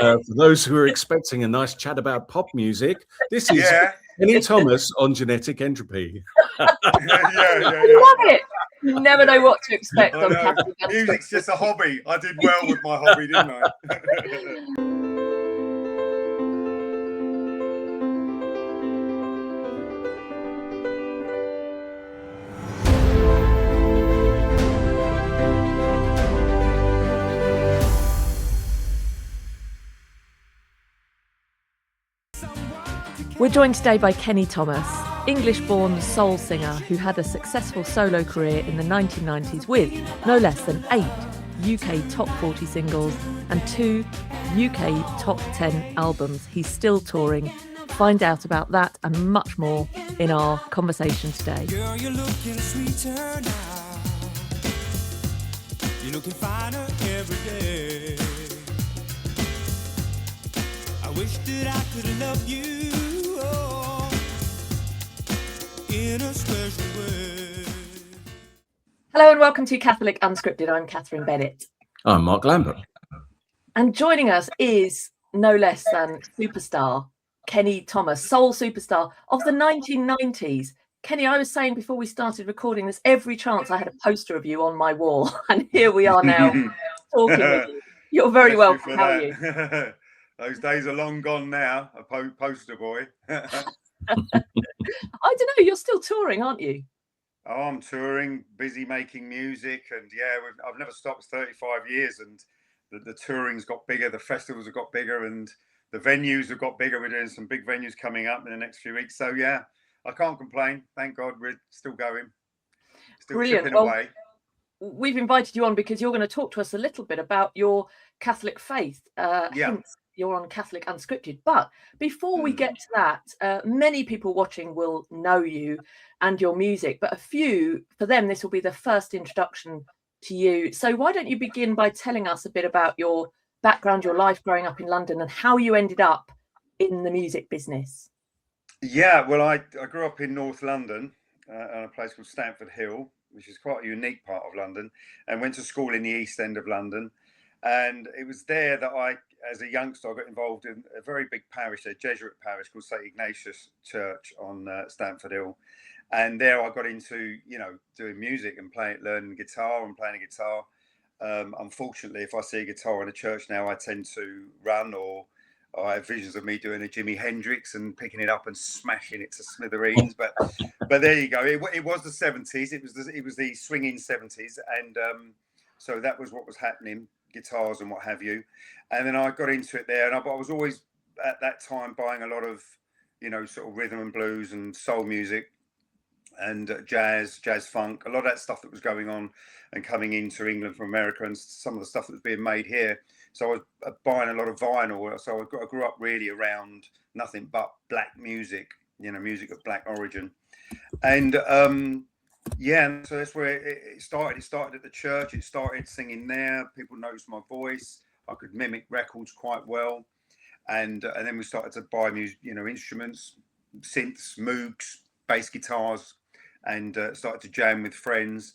For those who are expecting a nice chat about pop music, this is Yeah. Kenny Thomas on Genetic Entropy. Yeah. I love it. You never know what to expect on Catholic Unscripted. Music's just a hobby. I did well with my hobby, didn't I? We're joined today by Kenny Thomas, English-born soul singer who had a successful solo career in the 1990s with no less than 8 UK top 40 singles and 2 UK top 10 albums. He's still touring. Find out about that and much more in our conversation today. Girl, you're looking sweeter now. You're looking finer every day. I wish that I could love you in a special way. Hello and welcome to Catholic Unscripted. I'm Catherine Bennett. I'm Mark Lambert. And joining us is no less than superstar Kenny Thomas, soul superstar of the 1990s. Kenny, I was saying before we started recording this, every chance I had a poster of you on my wall, and here we are now talking with you. You're very welcome. How are you? Those days are long gone now, a poster boy. I don't know, you're still touring, aren't you? Oh, I'm touring, busy making music, and yeah, I've never stopped. 35 years, and the touring's got bigger, the festivals have got bigger, and the venues have got bigger. We're doing some big venues coming up in the next few weeks, so yeah, I can't complain. Thank God we're still going, still chipping away. We've invited you on because you're going to talk to us a little bit about your Catholic faith. Hence, you're on Catholic Unscripted. But before we get to that, many people watching will know you and your music, but a few, for them, this will be the first introduction to you. So why don't you begin by telling us a bit about your background, your life growing up in London, and how you ended up in the music business? Yeah, well, I grew up in North London, in a place called Stamford Hill, which is quite a unique part of London, and went to school in the East End of London. And it was there that I, as a youngster, I got involved in a very big parish, a Jesuit parish called St. Ignatius Church on Stamford Hill. And there I got into, doing music and learning guitar and playing a guitar. Unfortunately, if I see a guitar in a church now, I tend to run, or I have visions of me doing a Jimi Hendrix and picking it up and smashing it to smithereens. But there you go. It was the 70s. It was the swinging 70s, and so that was what was happening, guitars and what have you. And then I got into it there, and I was always at that time buying a lot of, sort of rhythm and blues and soul music and jazz funk, a lot of that stuff that was going on and coming into England from America, and some of the stuff that was being made here. So I was buying a lot of vinyl. So I grew up really around nothing but black music, music of black origin. And and so that's where it started. It started at the church. It started singing there. People noticed my voice. I could mimic records quite well. And then we started to buy music, instruments, synths, Moogs, bass guitars, and started to jam with friends.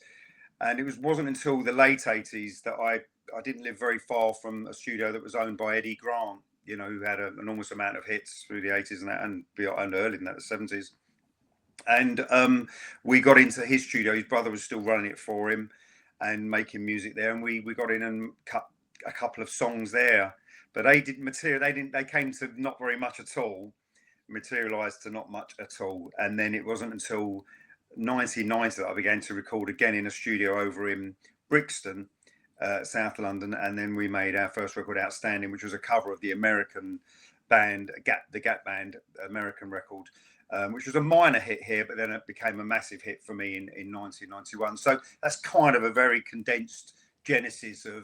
And it wasn't until the late 80s that I didn't live very far from a studio that was owned by Eddie Grant, who had an enormous amount of hits through the 80s and early in the 70s. And we got into his studio. His brother was still running it for him and making music there. And we got in and cut a couple of songs there. But they didn't materialize. They came to not very much at all, materialized to not much at all. And then it wasn't until 1990 that I began to record again in a studio over in Brixton, South London, and then we made our first record, Outstanding, which was a cover of the American band, the Gap Band American record, which was a minor hit here, but then it became a massive hit for me in 1991. So that's kind of a very condensed genesis of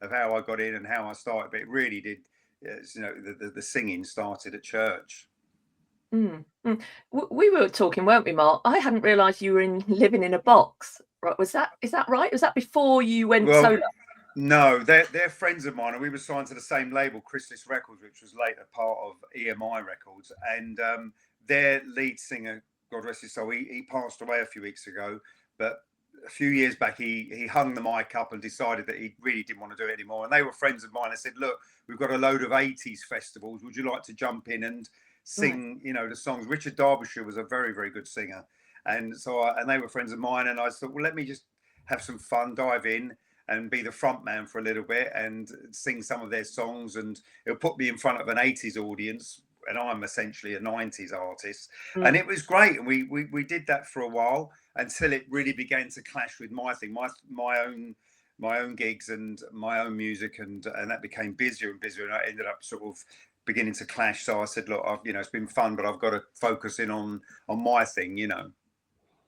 how I got in and how I started. But it really did, the singing started at church. We were talking, weren't we, Mark? I hadn't realised you were living in a box. Right? Is that right? Was that before you went solo? No, they're friends of mine, and we were signed to the same label, Chrysalis Records, which was later part of EMI Records. And their lead singer, God rest his soul, he passed away a few weeks ago. But a few years back, he hung the mic up and decided that he really didn't want to do it anymore. And they were friends of mine. I said, look, we've got a load of 80s festivals. Would you like to jump in and sing, you know, the songs? Richard Derbyshire was a very, very good singer. And so, and they were friends of mine. And I thought, well, let me just have some fun, dive in and be the front man for a little bit and sing some of their songs. And it'll put me in front of an 80s audience. And I'm essentially a 90s artist. And it was great. And we did that for a while until it really began to clash with my thing, my own gigs and my own music. And that became busier and busier. And I ended up sort of beginning to clash. So I said, look, you know, it's been fun, but I've got to focus in on my thing, you know.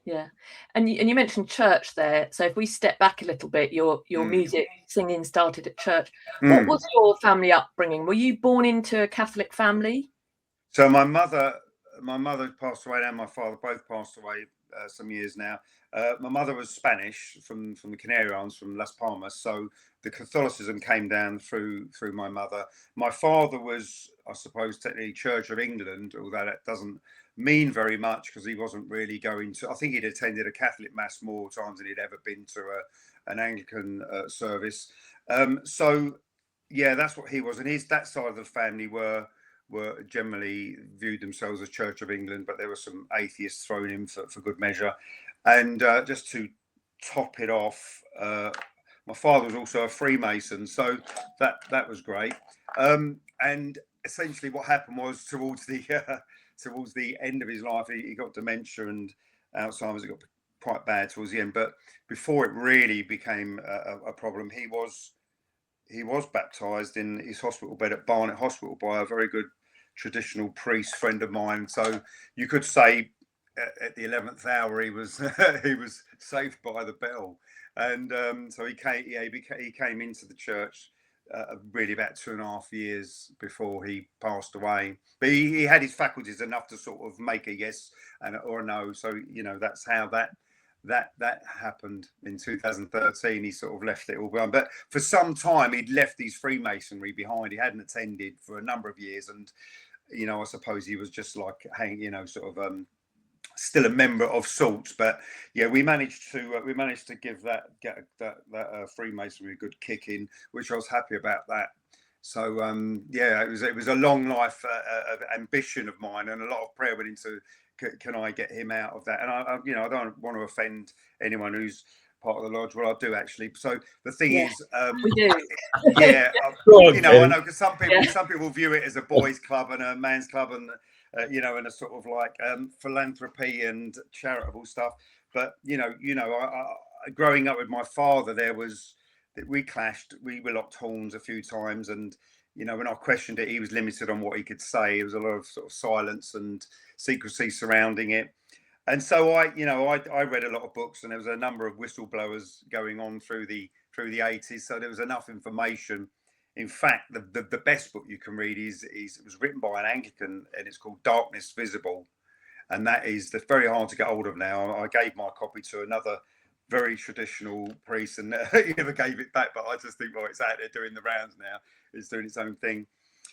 Yeah. And you mentioned church there. So if we step back a little bit, your music singing started at church. What was your family upbringing? Were you born into a Catholic family? So my mother passed away and my father both passed away some years now. My mother was Spanish from the Canary Islands, from Las Palmas. So the Catholicism came down through my mother. My father was, I suppose, technically Church of England, although that doesn't mean very much because he wasn't really going to. I think he'd attended a Catholic mass more times than he'd ever been to an Anglican service. So yeah, that's what he was, and that side of the family were generally viewed themselves as Church of England, but there were some atheists thrown in for good measure. And just to top it off, my father was also a Freemason, so that was great. And essentially, what happened was towards the end of his life, he got dementia and Alzheimer's. It got quite bad towards the end, but before it really became a problem, he was baptized in his hospital bed at Barnet Hospital by a very good traditional priest friend of mine. So you could say at the 11th hour he was he was saved by the bell. And so he came into the church really about 2.5 years before he passed away. But he had his faculties enough to sort of make a yes or a no. So, you know, that's how that happened in 2013. He sort of left it all behind, but for some time he'd left his Freemasonry behind. He hadn't attended for a number of years, and you know, I suppose he was just like sort of still a member of sorts. But yeah, we managed to get that Freemasonry a good kick in, which I was happy about that. So yeah, it was a long life of ambition of mine, and a lot of prayer went into, can I get him out of that? And I I don't want to offend anyone who's part of the lodge. Well, I do actually. So the thing is, we do. Yeah, I know, because some people view it as a boys' club and a man's club, and and a sort of like philanthropy and charitable stuff. But I growing up with my father, we clashed. We were locked horns a few times, and when I questioned it, he was limited on what he could say. There was a lot of sort of silence and secrecy surrounding it. And so I read a lot of books, and there was a number of whistleblowers going on through the 80s. So there was enough information. In fact, the best book you can read it was written by an Anglican, and it's called Darkness Visible. And that's very hard to get hold of now. I gave my copy to another very traditional priest, and he never gave it back. But I just think, well, it's out there doing the rounds now. It's doing its own thing.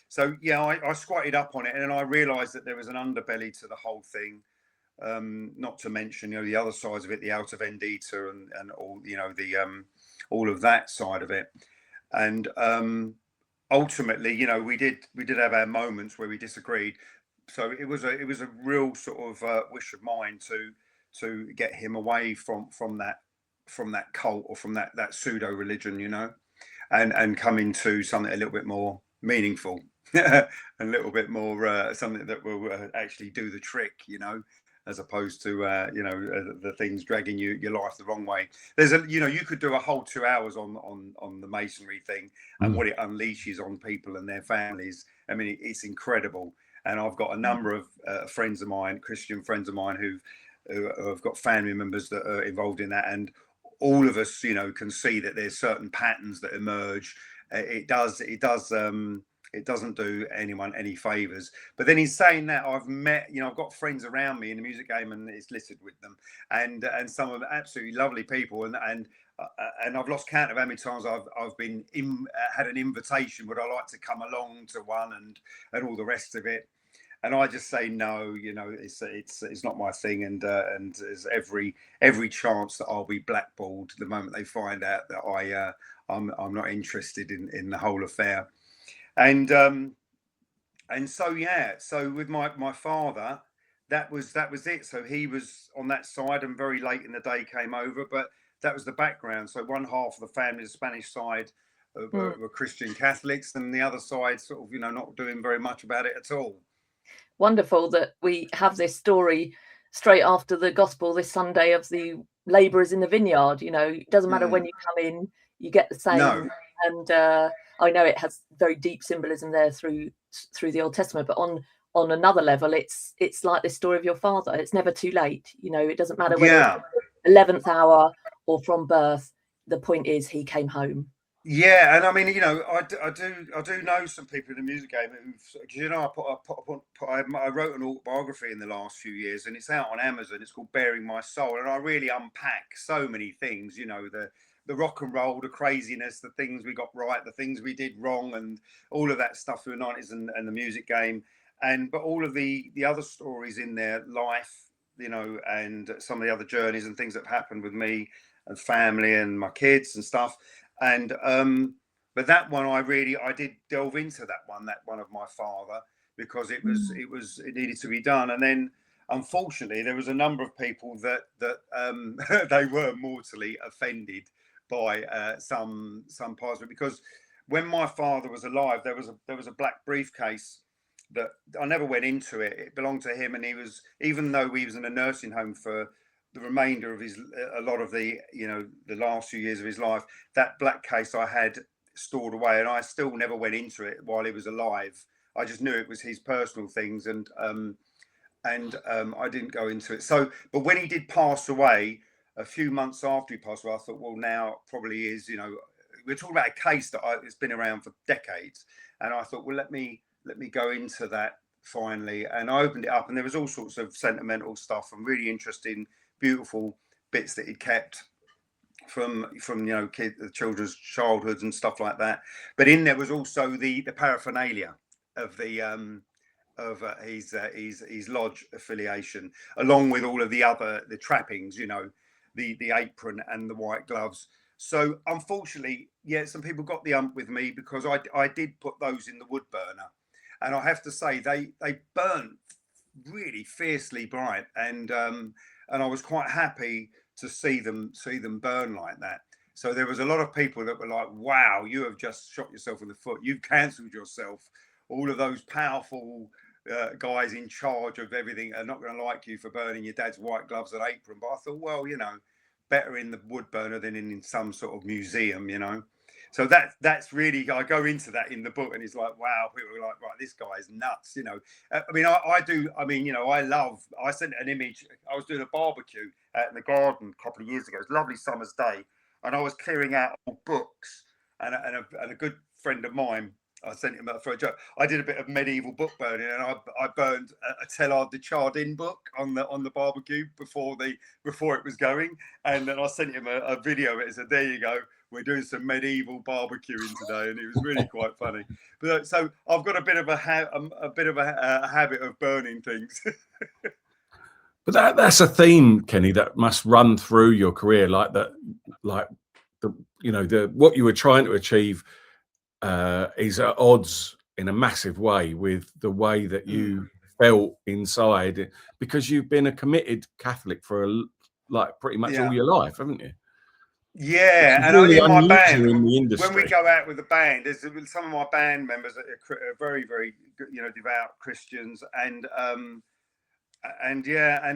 So yeah, I squatted up on it, and then I realised that there was an underbelly to the whole thing. Not to mention, the other sides of it, the Alta Vendita and all, all of that side of it. And ultimately, we did have our moments where we disagreed. So it was a real sort of wish of mine to get him away from that cult, or from that pseudo religion, and come into something a little bit more meaningful, a little bit more something that will actually do the trick, as opposed to the things dragging your life the wrong way. There's you could do a whole 2 hours on the masonry thing and what it unleashes on people and their families. I mean, it's incredible. And I've got a number of friends of mine, Christian friends of mine, who have got family members that are involved in that, and all of us can see that there's certain patterns that emerge. It doesn't do anyone any favors. But then in saying that, I've met, I've got friends around me in the music game, and it's littered with them, and some of them absolutely lovely people, and I've lost count of how many times I've been had an invitation, would I like to come along to one, and all the rest of it. And I just say no, it's not my thing, and there's every chance that I'll be blackballed the moment they find out that I'm not interested in the whole affair. And so so with my father, that was it. So he was on that side, and very late in the day came over, but that was the background. So one half of the family, the Spanish side, were Christian Catholics, and the other side sort of not doing very much about it at all. Wonderful that we have this story straight after the gospel this Sunday of the labourers in the vineyard. It doesn't matter when you come in, you get the same. No. And I know it has very deep symbolism there through the Old Testament, but on another level, it's like this story of your father. It's never too late. It doesn't matter whether it's 11th hour or from birth. The point is, he came home. Yeah, and I mean, I do know some people in the music game who, I wrote an autobiography in the last few years, and it's out on Amazon. It's called Bearing My Soul, and I really unpack so many things. The rock and roll, the craziness, the things we got right, the things we did wrong, and all of that stuff through the 90s and the music game, but all of the other stories in their life, and some of the other journeys and things that have happened with me and family and my kids and stuff. And but that one I did delve into that one of my father, because it it needed to be done. And then unfortunately there was a number of people that they were mortally offended by some parts of it, because when my father was alive, there was a black briefcase that I never went into. It belonged to him, and he was, even though he was in a nursing home for the remainder of a lot of the the last few years of his life, that black case I had stored away, and I still never went into it while he was alive. I just knew it was his personal things, and I didn't go into it. So, but when he did pass away, a few months after he passed away, I thought, well, now probably is, we're talking about a case that it's been around for decades, and I thought, well, let me go into that finally. And I opened it up, and there was all sorts of sentimental stuff and really interesting, beautiful bits that he'd kept from the children's childhoods and stuff like that. But in there was also the paraphernalia of the his lodge affiliation, along with all of the trappings, the apron and the white gloves. So unfortunately, some people got the ump with me, because I did put those in the wood burner, and I have to say they burnt really fiercely bright, and I was quite happy to see them burn like that. So there was a lot of people that were like, wow, you have just shot yourself in the foot. You've cancelled yourself. All of those powerful guys in charge of everything are not going to like you for burning your dad's white gloves and apron. But I thought, well, better in the wood burner than in some sort of museum, So that's really, I go into that in the book, and it's like, wow, people are like, right, this guy is nuts, I sent an image. I was doing a barbecue out in the garden a couple of years ago. It was a lovely summer's day, and I was clearing out old books, and a good friend of mine, I sent him for a joke. I did a bit of medieval book burning, and I burned a Teilhard de Chardin book on the barbecue before it was going, and then I sent him a video of it and said, there you go, we're doing some medieval barbecuing today, and it was really quite funny. But so I've got a bit of a habit of burning things. But that's a theme, Kenny, that must run through your career, like that, like what you were trying to achieve is at odds in a massive way with the way that you felt inside, because you've been a committed Catholic for pretty much all your life, haven't you? Yeah, and really in my band, in the industry, when we go out with the band, there's some of my band members that are very, very, devout Christians, and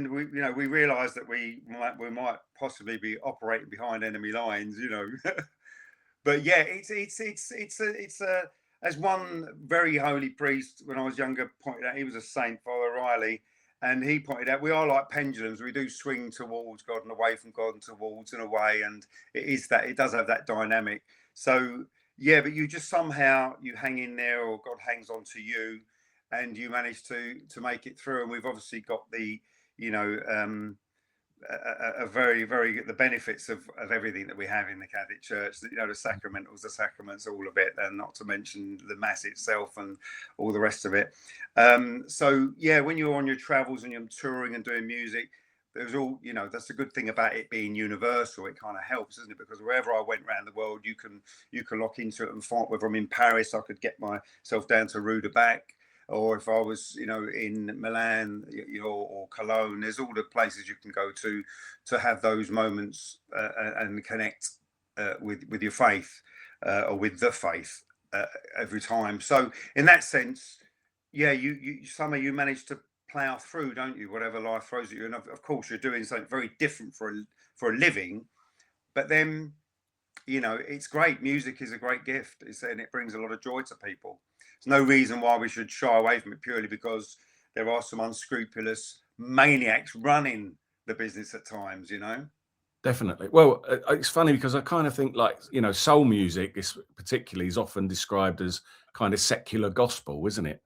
we realised that we might possibly be operating behind enemy lines, But yeah, it's as one very holy priest when I was younger pointed out, he was a saint, Father Riley, and he pointed out, we are like pendulums. We do swing towards God and away from God and towards and away, and it does have that dynamic. So yeah, but you just somehow you hang in there, or God hangs on to you, and you manage to make it through. And we've obviously got the a very, very the benefits of everything that we have in the Catholic Church. You know, the sacramentals, the sacraments, all of it, and not to mention the Mass itself and all the rest of it. So yeah, when you're on your travels and you're touring and doing music, there's all, you know, that's the good thing about it being universal. It kind of helps, isn't it? Because wherever I went around the world, you can lock into it and find. Whether I'm in Paris, I could get myself down to Rue de Bac, or if I was, you know, in Milan, or Cologne. There's all the places you can go to have those moments and connect with your faith or with the faith every time. So in that sense, yeah, you somehow you manage to plow through, don't you, whatever life throws at you. And of course you're doing something very different for a living, but then, you know, it's great. Music is a great gift, and it brings a lot of joy to people. There's no reason why we should shy away from it purely because there are some unscrupulous maniacs running the business at times, you know. Definitely. Well, it's funny because I kind of think, like, you know, soul music is particularly is often described as kind of secular gospel, isn't it?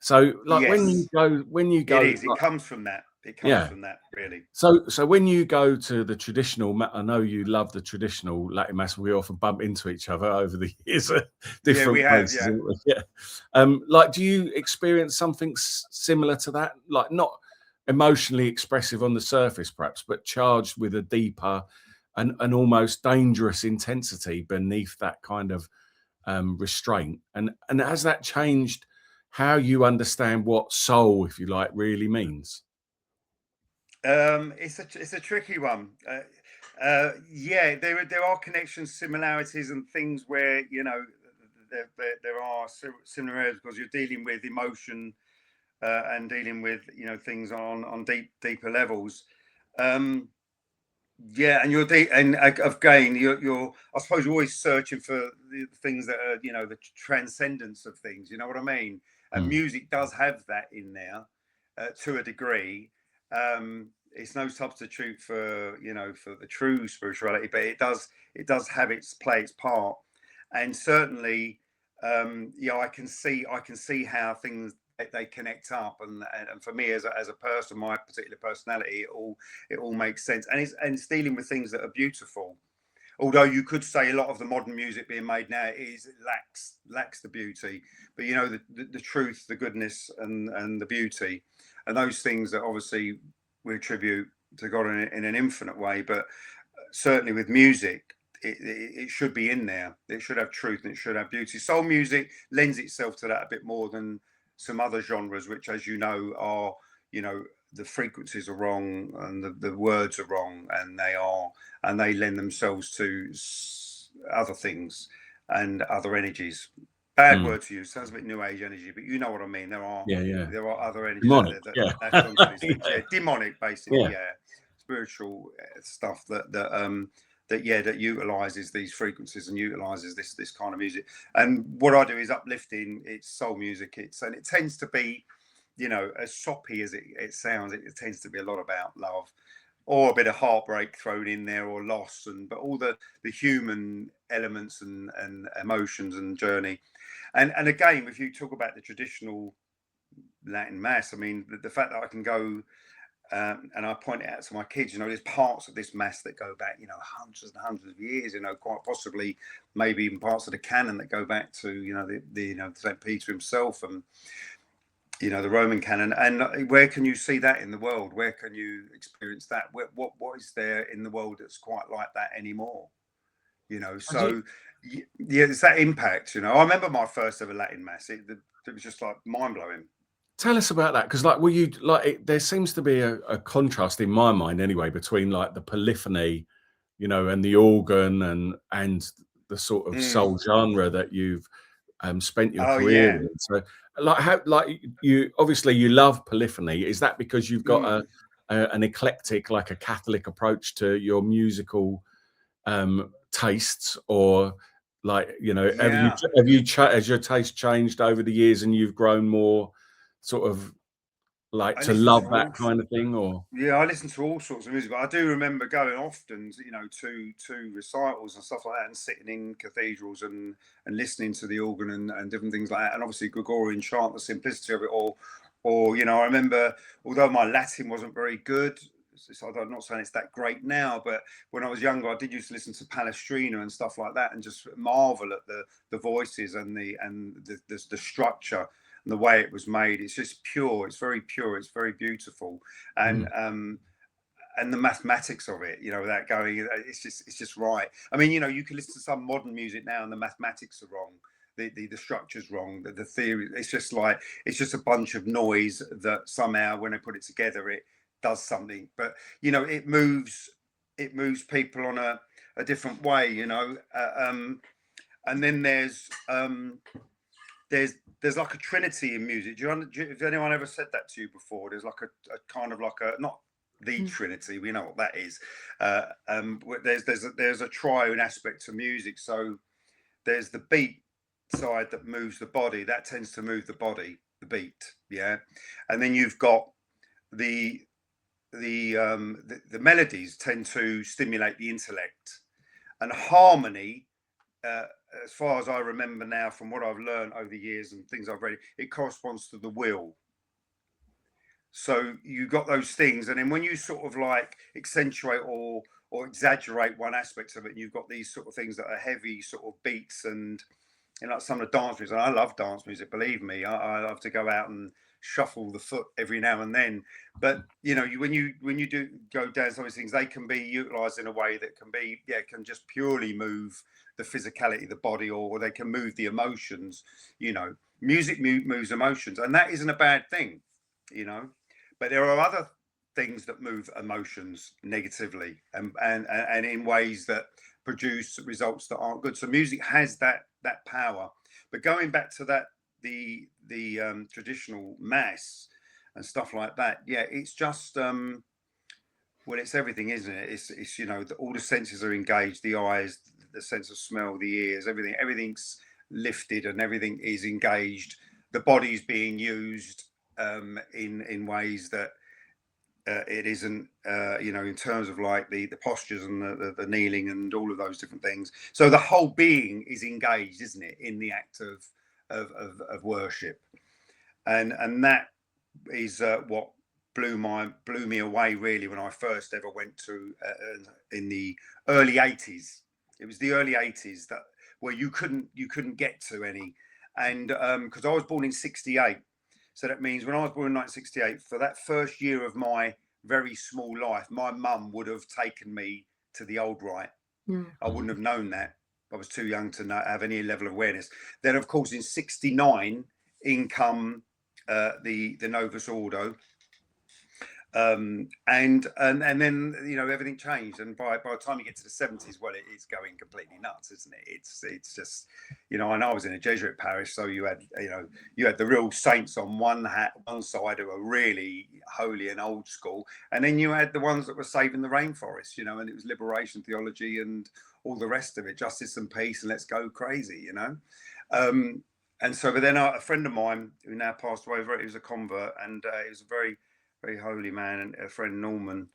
So, like, when you go, it is. Like, it comes from that. It comes from that, really. So when you go to the traditional, I know you love the traditional Latin Mass. We often bump into each other over the years at different places. Like, do you experience something similar to that? Like, not emotionally expressive on the surface, perhaps, but charged with a deeper and almost dangerous intensity beneath that kind of restraint. And has that changed how you understand what soul, if you like, really means? It's a tricky one. Yeah, there are connections, similarities, and things where, you know, there are similarities because you're dealing with emotion and dealing with, you know, things on deeper levels. Yeah, and you're again, you're I suppose you're always searching for the things that are, you know, the transcendence of things. You know what I mean? And music does have that in there to a degree. It's no substitute for, you know, for the true spirituality, but it does have its part. And certainly, yeah, I can see how things they connect up, and for me as a person, my particular personality, it all makes sense, and it's dealing with things that are beautiful. Although you could say a lot of the modern music being made now lacks the beauty, but you know, the truth, the goodness, and the beauty, and those things that obviously we attribute to God in an infinite way. But certainly with music, it should be in there. It should have truth and it should have beauty. Soul music lends itself to that a bit more than some other genres, which, as you know, are, you know, the frequencies are wrong and the words are wrong, and they lend themselves to other things and other energies. Bad word to use, sounds a bit new age energy, but you know what I mean. There are other energies demonic, that demonic, basically, spiritual stuff that utilizes these frequencies and utilizes this kind of music. And what I do is uplifting. It's soul music. And it tends to be, you know, as soppy as it sounds, it tends to be a lot about love, or a bit of heartbreak thrown in there, or loss, but all the human elements and emotions and journey. And again, if you talk about the traditional Latin Mass, I mean, the fact that I can go and I point it out to my kids, you know, there's parts of this Mass that go back, you know, hundreds and hundreds of years, you know, quite possibly maybe even parts of the canon that go back to, you know, the you know, St. Peter himself, and, you know, the Roman canon. And where can you see that in the world? Where can you experience that? What is there in the world that's quite like that anymore? You know, so yeah, it's that impact. You know, I remember my first ever Latin Mass. It was just like mind blowing. Tell us about that, because there seems to be a contrast in my mind anyway between like the polyphony, you know, and the organ and the sort of soul genre that you've spent your career in. So you obviously you love polyphony. Is that because you've got an eclectic, like a Catholic approach to your musical tastes, or like, you know, has your taste changed over the years and you've grown more sort of like to love that kind of thing? Or I listen to all sorts of music, but I do remember going often, you know, to recitals and stuff like that, and sitting in cathedrals and listening to the organ and different things like that, and obviously Gregorian chant, the simplicity of it all. Or, you know, I remember, although my Latin wasn't very good, I'm not saying it's that great now, but when I was younger, I did used to listen to Palestrina and stuff like that, and just marvel at the voices and the structure and the way it was made. It's just pure. It's very pure. It's very beautiful, and the mathematics of it, without going, it's just right. I mean, you can listen to some modern music now, and the mathematics are wrong. The structure's wrong. The theory, it's just a bunch of noise that somehow, when they put it together, it does something. But it moves people on a different way. And then there's like a trinity in music. Has anyone ever said that to you before? There's like a kind of like a, not the Trinity, we know what that is. There's a triune aspect to music. So there's the beat side that moves the body, that tends to move the body, the beat, and then you've got the melodies tend to stimulate the intellect, and harmony, as far as I remember now from what I've learned over the years and things I've read, it corresponds to the will. So you got those things, and then when you sort of like accentuate or exaggerate one aspect of it, you've got these sort of things that are heavy sort of beats and like some of the dance music. And I love dance music, believe me. I love to go out and shuffle the foot every now and then. But when you do go down some of these things, they can be utilized in a way that can just purely move the physicality of the body, or they can move the emotions. Music moves emotions, and that isn't a bad thing. But there are other things that move emotions negatively and in ways that produce results that aren't good. So music has that power. But going back to that, the traditional mass and stuff like that, it's just it's everything, isn't it? It's all the senses are engaged, the eyes, the sense of smell, the ears, everything's lifted and everything is engaged. The body's being used in ways that it isn't, in terms of like the postures and the kneeling and all of those different things. So the whole being is engaged, isn't it, in the act of worship, and that is what blew me away really when I first ever went to in the early 80s. It was the early 80s where you couldn't get to any, and because I was born in 68. So that means when I was born in 1968, for that first year of my very small life, my mum would have taken me to the old rite. I wouldn't have known that. I was too young to have any level of awareness. Then, of course, in 69, in come the Novus Ordo. And then everything changed, and by the time you get to the 70s, it's going completely nuts, isn't it? It's just and I was in a Jesuit parish, so you had the real saints on one side who were really holy and old school, and then you had the ones that were saving the rainforest, and it was liberation theology and all the rest of it, justice and peace, and let's go crazy, and so but then a friend of mine who now passed away, he was a convert, and he was a very very holy man, and a friend, Norman,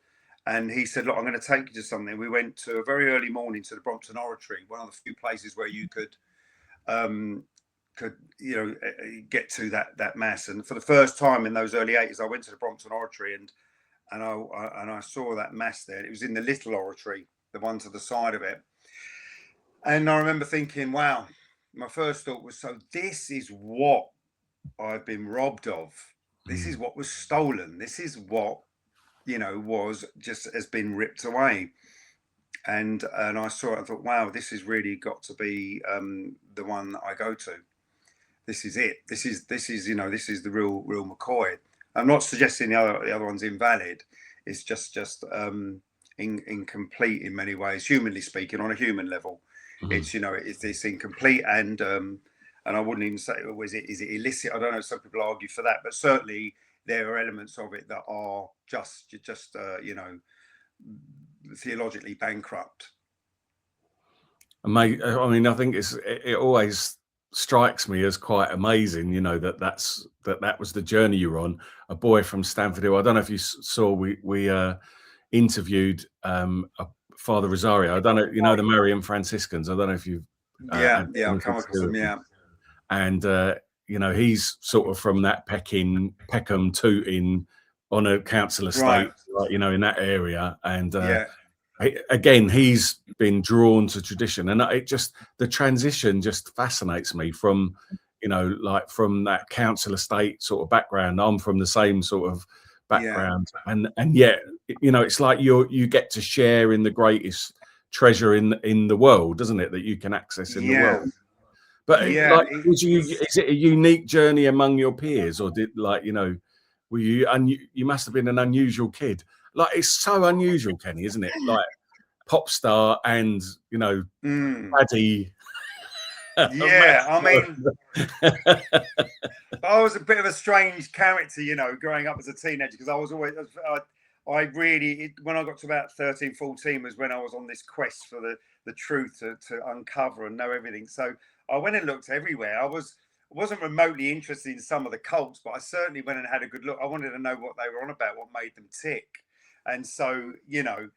and he said, look, I'm going to take you to something. We went to a very early morning to the Brompton Oratory, one of the few places where you could get to that mass. And for the first time in those early 80s, I went to the Brompton Oratory, and I saw that mass there. It was in the little oratory, the one to the side of it, and I remember thinking, wow, my first thought was, so this is what I've been robbed of. This is what was stolen. This is what, has been ripped away. And I saw it. I thought, wow, this has really got to be the one that I go to. This is it. This is the real McCoy. I'm not suggesting the other one's invalid. It's just incomplete in many ways, humanly speaking, on a human level. It's it's incomplete, and I wouldn't even say, is it illicit? I don't know. Some people argue for that, but certainly there are elements of it that are just theologically bankrupt. I mean, I think it always strikes me as quite amazing, that was the journey you were on. A boy from Stamford Hill. I don't know if you saw, we interviewed Father Rosario. I don't know, the Marian Franciscans. I don't know if you've I've come across them, and he's sort of from that Peckham Tooting on a council estate, Right. like, you know, in that area. And Yeah. again, he's been drawn to tradition, and it just, the transition just fascinates me from, you know, like from that council estate sort of background. I'm from the same sort of background, and yet, you know, it's like you get to share in the greatest treasure in the world, doesn't it, that you can access in the world. But like, is it a unique journey among your peers, or did, like, you know, were you, and you must have been an unusual kid. Like, it's so unusual, Kenny, isn't it? Like, pop star and, you know, baddie. Yeah, I mean, I was a bit of a strange character, you know, growing up as a teenager, because I was always, I really, when I got to about 13, 14 was when I was on this quest for the truth to uncover and know everything. So I went and looked everywhere. I wasn't remotely interested in some of the cults, but I certainly went and had a good look. I wanted to know what they were on about, what made them tick. And so, you know,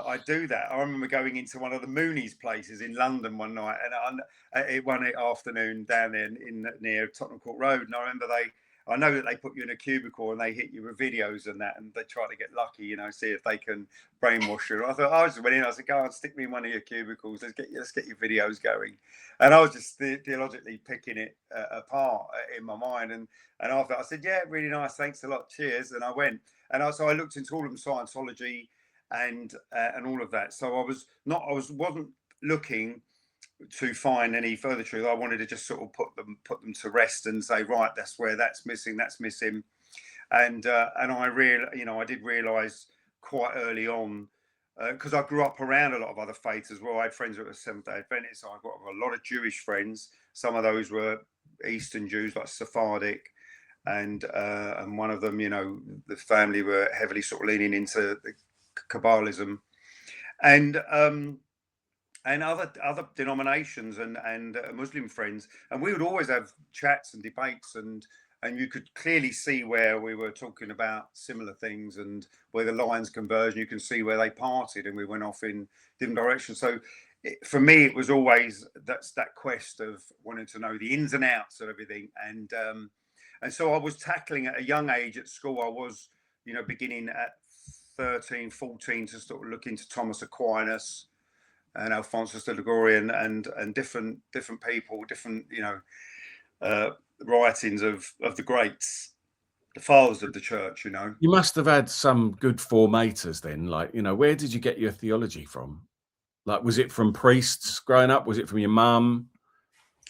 I do that. I remember going into one of the Moonies places in London one night, and one afternoon down there near Tottenham Court Road. And I remember I know that they put you in a cubicle and they hit you with videos and that, and they try to get lucky, you know, see if they can brainwash you. I thought, I just went in, I said, go on, stick me in one of your cubicles, let's get your videos going. And I was just theologically picking it apart in my mind. And after I said, yeah, really nice, thanks a lot, cheers. And I went, and so I looked into all of them, Scientology and all of that. So I wasn't looking to find any further truth. I wanted to just sort of put them to rest and say, right, that's where that's missing. And I did realize quite early on, because I grew up around a lot of other faiths as well. I had friends that were Seventh-day Adventists. So I got a lot of Jewish friends. Some of those were Eastern Jews, like Sephardic, and one of them, you know, the family were heavily sort of leaning into the Kabbalism, and other denominations and Muslim friends, and we would always have chats and debates, and you could clearly see where we were talking about similar things, and where the lines converged. You can see where they parted, and we went off in different directions. So for me, it was always that quest of wanting to know the ins and outs of everything, and so I was tackling at a young age at school. I was, you know, beginning at 13, 14 to sort of look into Thomas Aquinas and Alphonsus de Ligurian and different people, different, you know, writings of the greats, the fathers of the church, you know. You must have had some good formators then. Like, you know, where did you get your theology from? Like, was it from priests growing up? Was it from your mum?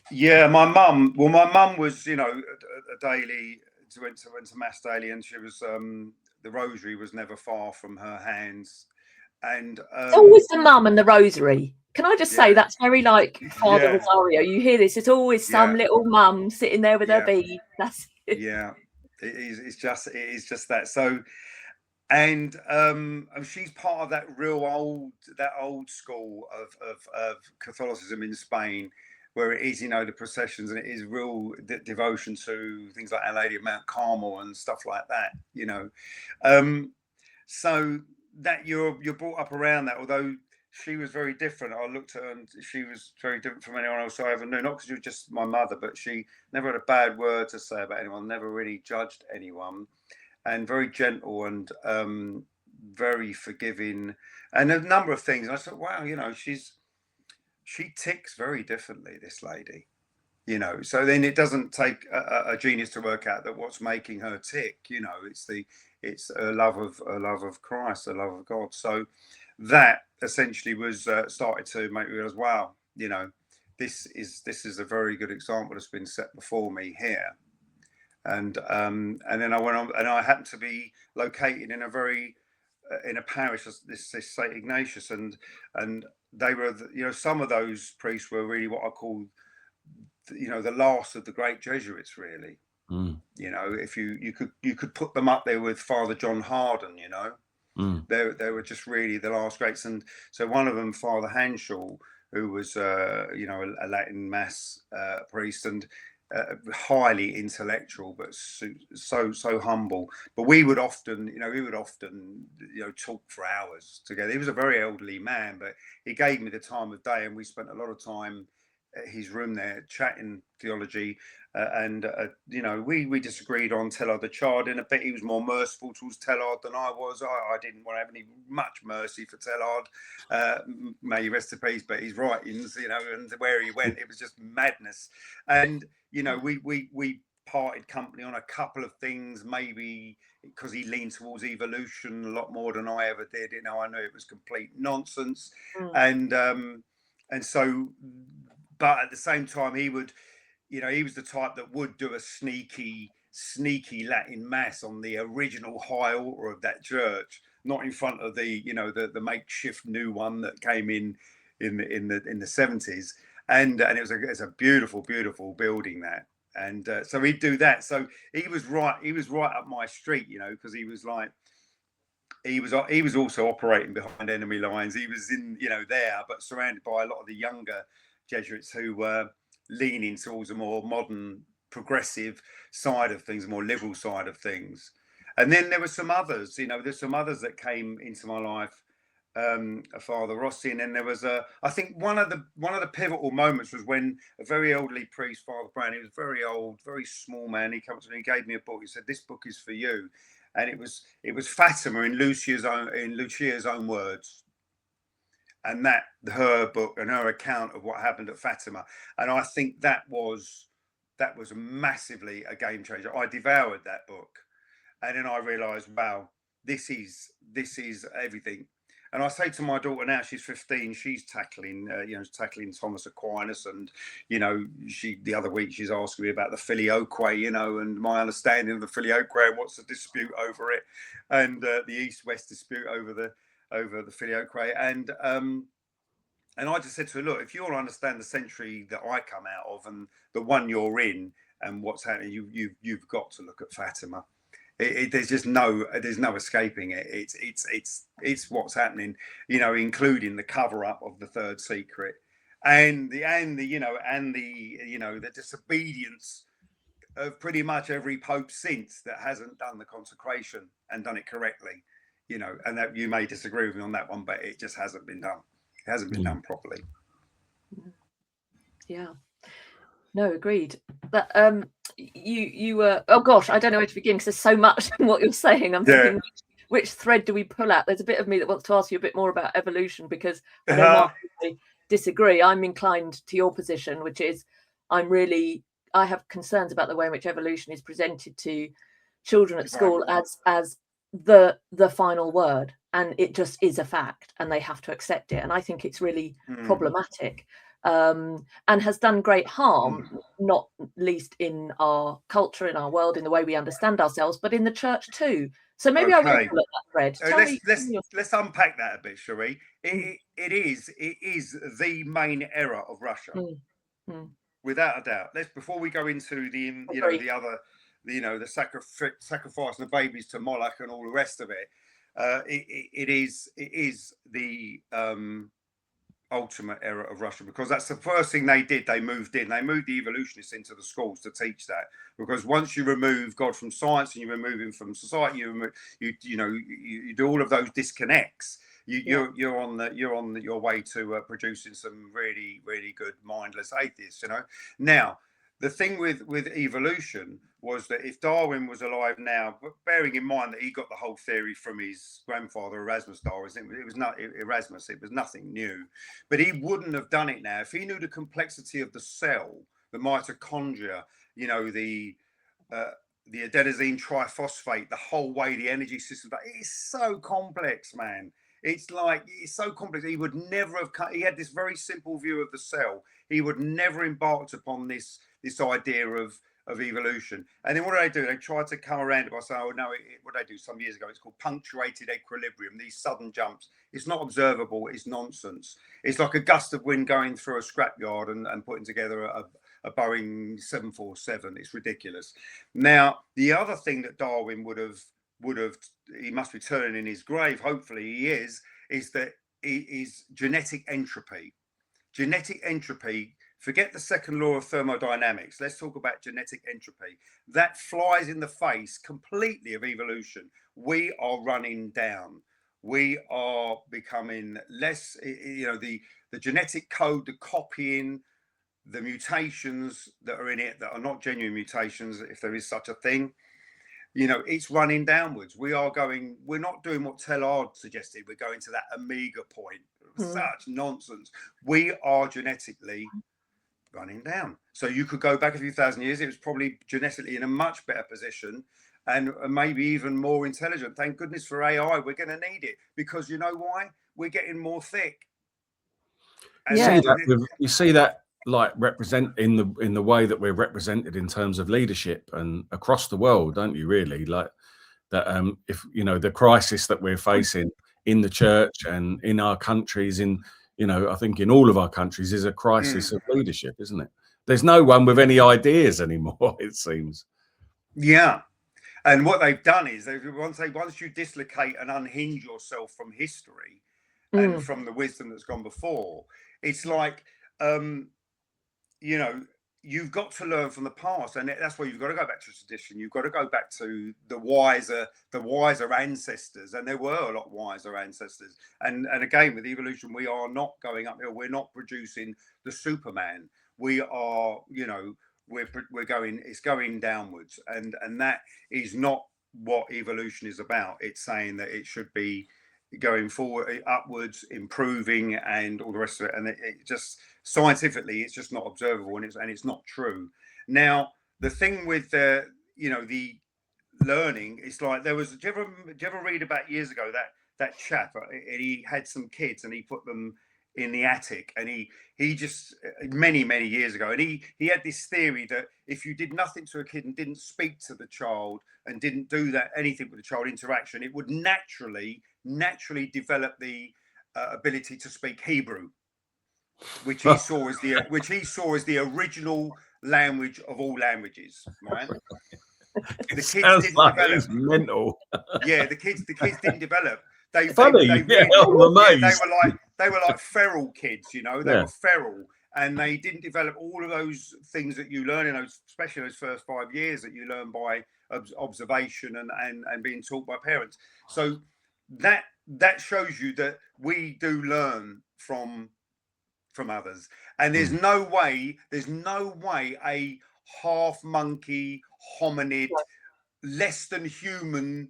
Yeah, my mum was, you know, a daily, went to mass daily, and she was the rosary was never far from her hands. And it's always the mum and the rosary. Can I just say that's very like Father Rosario? You hear this? It's always some little mum sitting there with her bead. That's it. Yeah, it is just that. So, and she's part of that old school of Catholicism in Spain, where it is, you know, the processions, and it is real devotion to things like Our Lady of Mount Carmel and stuff like that, you know. So that you're brought up around that, although she was very different. I looked at her and she was very different from anyone else I ever knew, not because she was just my mother, but she never had a bad word to say about anyone, never really judged anyone, and very gentle and very forgiving, and a number of things. And I thought, wow, you know, she ticks very differently, this lady, you know. So then it doesn't take a genius to work out that what's making her tick, you know, it's a love of Christ, a love of God. So that essentially was started to make me realize, wow, you know, this is a very good example that's been set before me here. And then I went on, and I happened to be located in a parish, this St. Ignatius, and they were, you know, some of those priests were really what I call, you know, the last of the great Jesuits, really. You know, if you could put them up there with Father John Harden, you know. They were just really the last greats. And so one of them, Father Hanschel, who was you know, a Latin mass priest, and highly intellectual, but so humble. But we would often, you know, talk for hours together. He was a very elderly man, but he gave me the time of day, and we spent a lot of time his room there, chatting theology, and we disagreed on Teilhard the Child. In a bit, he was more merciful towards Teilhard than I was. I didn't want to have any much mercy for Teilhard. May he rest in peace, but his writings, and where he went, it was just madness. And we parted company on a couple of things, maybe because he leaned towards evolution a lot more than I ever did. I knew it was complete nonsense, and so, but at the same time, he would, he was the type that would do a sneaky Latin mass on the original high altar of that church, not in front of the the makeshift new one that came in the 70s, and it was a beautiful building, that. And so he'd do that. So he was right up my street, because he was like, he was also operating behind enemy lines. He was in, there, but surrounded by a lot of the younger Jesuits who were leaning towards a more modern, progressive side of things, a more liberal side of things. And then there were some others, there's some others that came into my life. Father Rossi, and then there was I think one of the pivotal moments was when a very elderly priest, Father Brown, he was very old, very small man. He came to me and gave me a book. He said, "This book is for you," and it was Fatima in Lucia's own words, and that her book and her account of what happened at Fatima. And I think that was massively a game changer. I devoured that book, and then I realised, wow, this is everything. And I say to my daughter now, she's 15, she's tackling Thomas Aquinas, and the other week she's asking me about the filioque, and my understanding of the filioque and what's the dispute over it, and the East-West dispute over the filioque, and I just said to her, look, if you want to understand the century that I come out of and the one you're in and what's happening, you've got to look at Fatima. There's no escaping it. It's what's happening, including the cover up of the Third Secret, and the disobedience of pretty much every pope since that hasn't done the consecration and done it correctly, and that you may disagree with me on that one, but it just hasn't been done. It hasn't been done properly. Yeah. No, agreed. But you were, oh gosh, I don't know where to begin because there's so much in what you're saying. I'm thinking, which thread do we pull at? There's a bit of me that wants to ask you a bit more about evolution, because I know Mark and I disagree. I'm inclined to your position, which is I have concerns about the way in which evolution is presented to children at school as the final word, and it just is a fact and they have to accept it. And I think it's really problematic. And has done great harm, not least in our culture, in our world, in the way we understand ourselves, but in the church too. So maybe I will pull at that thread. Let's unpack that a bit, shall we? It is the main error of Russia, without a doubt. Before we go into the other, the sacrifice of the babies to Moloch and all the rest of it. It is the ultimate error of Russia, because that's the first thing they did. They moved the evolutionists into the schools to teach that, because once you remove God from science and you remove him from society, you do all of those disconnects. You're on your way to producing some really, really good mindless atheists. Now the thing with evolution was that if Darwin was alive now, but bearing in mind that he got the whole theory from his grandfather Erasmus Darwin, it was nothing new, but he wouldn't have done it now if he knew the complexity of the cell, the mitochondria, the adenosine triphosphate, the whole way the energy system. It's so complex, man. It's so complex. He would never have he had this very simple view of the cell. He would never embarked upon this idea of evolution. And then what do? They try to come around it by saying, oh no, what they do some years ago, it's called punctuated equilibrium, these sudden jumps. It's not observable, it's nonsense. It's like a gust of wind going through a scrapyard and putting together a Boeing 747. It's ridiculous. Now, the other thing that Darwin would have, he must be turning in his grave, hopefully he is that is genetic entropy. Genetic entropy, forget the second law of thermodynamics. Let's talk about genetic entropy. That flies in the face completely of evolution. We are running down. We are becoming less, the genetic code, the copying, the mutations that are in it that are not genuine mutations, if there is such a thing, it's running downwards. We're not doing what Teilhard suggested. We're going to that omega point. Such nonsense. We are genetically running down. So you could go back a few thousand years. It was probably genetically in a much better position and maybe even more intelligent. Thank goodness for AI. We're going to need it, because you know why? We're getting more thick. And you see that like represent in the way that we're represented in terms of leadership and across the world, don't you? Really, like that. If the crisis that we're facing in the church and in our countries, I think in all of our countries, is a crisis of leadership, isn't it? There's no one with any ideas anymore, it seems. Yeah. And what they've done is once you dislocate and unhinge yourself from history and from the wisdom that's gone before, it's like, you've got to learn from the past, and that's why you've got to go back to tradition. You've got to go back to the wiser ancestors, and there were a lot wiser ancestors. And again, with evolution, we are not going uphill. We're not producing the Superman. We are, it's going downwards, and that is not what evolution is about. It's saying that it should be going forward, upwards, improving, and all the rest of it. And it just scientifically, it's just not observable, and it's not true. Now, the thing with the learning, it's like do you ever read about years ago that chap, and he had some kids and he put them in the attic, and he just many years ago, and he had this theory that if you did nothing to a kid and didn't speak to the child and didn't do anything with the child interaction, it would naturally develop the ability to speak Hebrew, which he saw as the original language of all languages, right? The kids didn't develop. Mental. Yeah, the kids didn't develop. They were like feral kids, they were feral, and they didn't develop all of those things that you learn in those, especially those first 5 years that you learn by observation and being taught by parents. So that shows you that we do learn from others, and there's no way a half monkey hominid, less than human,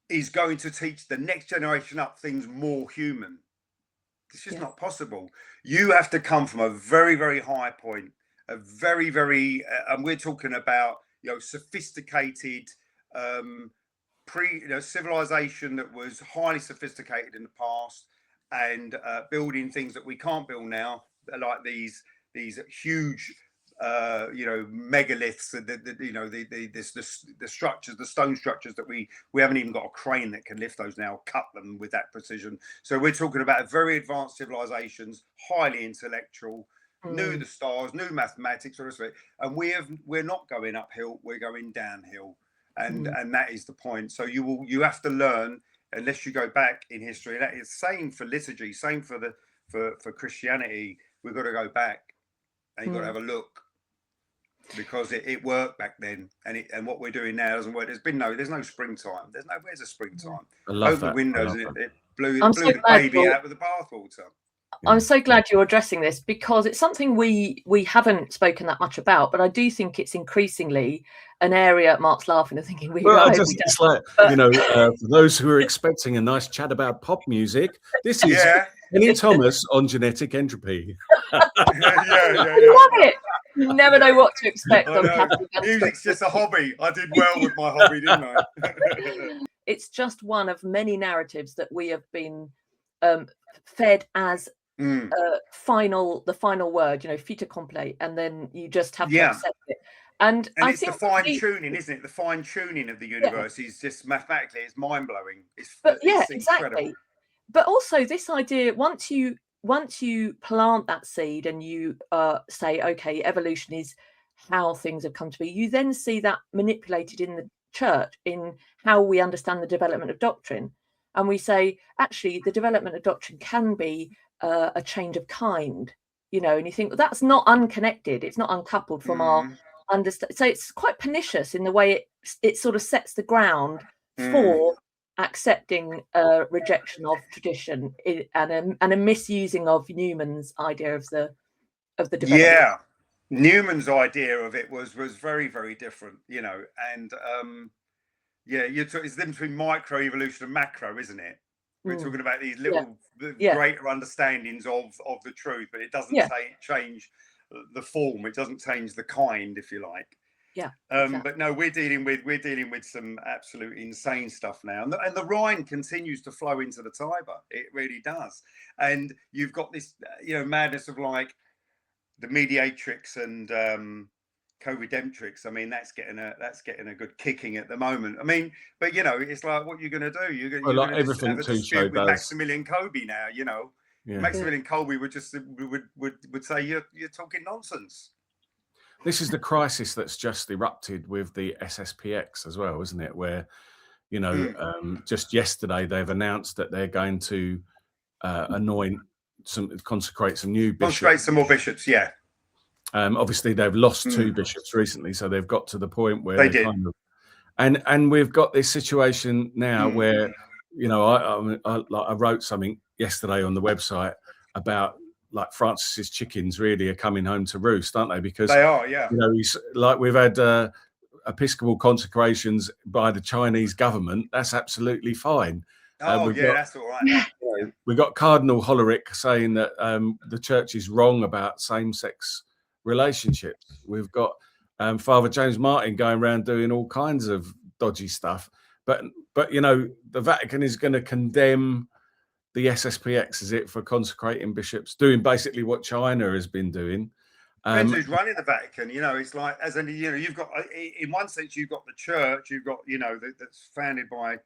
is going to teach the next generation up things more human. It's just not possible. You have to come from a very, very high point, a very, very, and we're talking about sophisticated civilization that was highly sophisticated in the past, and building things that we can't build now, like these huge megaliths, the structures, the stone structures that we haven't even got a crane that can lift those now, cut them with that precision. So we're talking about very advanced civilizations, highly intellectual, knew the stars, knew mathematics, all this, and we're not going uphill, we're going downhill, and that is the point. So you have to learn, unless you go back in history. That is same for liturgy, same for Christianity. We've got to go back, and you've got to have a look, because it worked back then, and what we're doing now doesn't work. There's no springtime. Where's the springtime? Open the windows, and it blew the baby out with the bathwater. I'm so glad you're addressing this, because it's something we haven't spoken that much about, but I do think it's increasingly an area. Mark's laughing and thinking for those who are expecting a nice chat about pop music, this is Kenny Thomas on genetic entropy. I love it. You never know what to expect on Catholic. Music's just a hobby. I did well with my hobby, didn't I? It's just one of many narratives that we have been fed as the final word, fait accompli, and then you just have to accept it. And I it's think the fine tuning, isn't it? The fine tuning of the universe is just mathematically, it's mind blowing. It's exactly. But also this idea, once you plant that seed and you say, okay, evolution is how things have come to be, you then see that manipulated in the church in how we understand the development of doctrine. And we say, actually, the development of doctrine can be a change of kind, and you think, well, that's not unconnected. It's not uncoupled from our understanding. So it's quite pernicious in the way it sort of sets the ground for accepting rejection of tradition and a misusing of Newman's idea of the development. Newman's idea of it was very, very different, you know, and yeah, it's the difference between micro evolution and macro, isn't it? We're talking about these little greater understandings of the truth, but it doesn't change the form. It doesn't change the kind, if you like. Yeah. But no, we're dealing with some absolute insane stuff now, and the Rhine continues to flow into the Tiber. It really does, and you've got this, you know, madness of like the mediatrix and co-redemptrix. I mean, that's getting a good kicking at the moment. I mean, but you know, it's like, what you're going to do? You're going to everything have a dispute with Maximilian Kolbe now. You know, Maximilian Kolbe would say you're talking nonsense. This is the crisis that's just erupted with the SSPX as well, isn't it? Where, you know, just yesterday they've announced that they're going to consecrate some new bishops. Consecrate some more bishops, yeah. Obviously, they've lost 2 bishops recently, so they've got to the point where they did. kind of, and we've got this situation now where, you know, I wrote something yesterday on the website about like Francis's chickens really are coming home to roost, aren't they? Because they are, yeah. You know, like we've had episcopal consecrations by the Chinese government. That's absolutely fine. That's all right. We got Cardinal Hollerich saying that the church is wrong about same-sex relationships. We've got Father James Martin going around doing all kinds of dodgy stuff. But you know, the Vatican is going to condemn the SSPX, is it, for consecrating bishops, doing basically what China has been doing. Depends who's running the Vatican. You know, it's like, as in, you know, you've got, in one sense, you've got the church, you've got, you know, that's founded by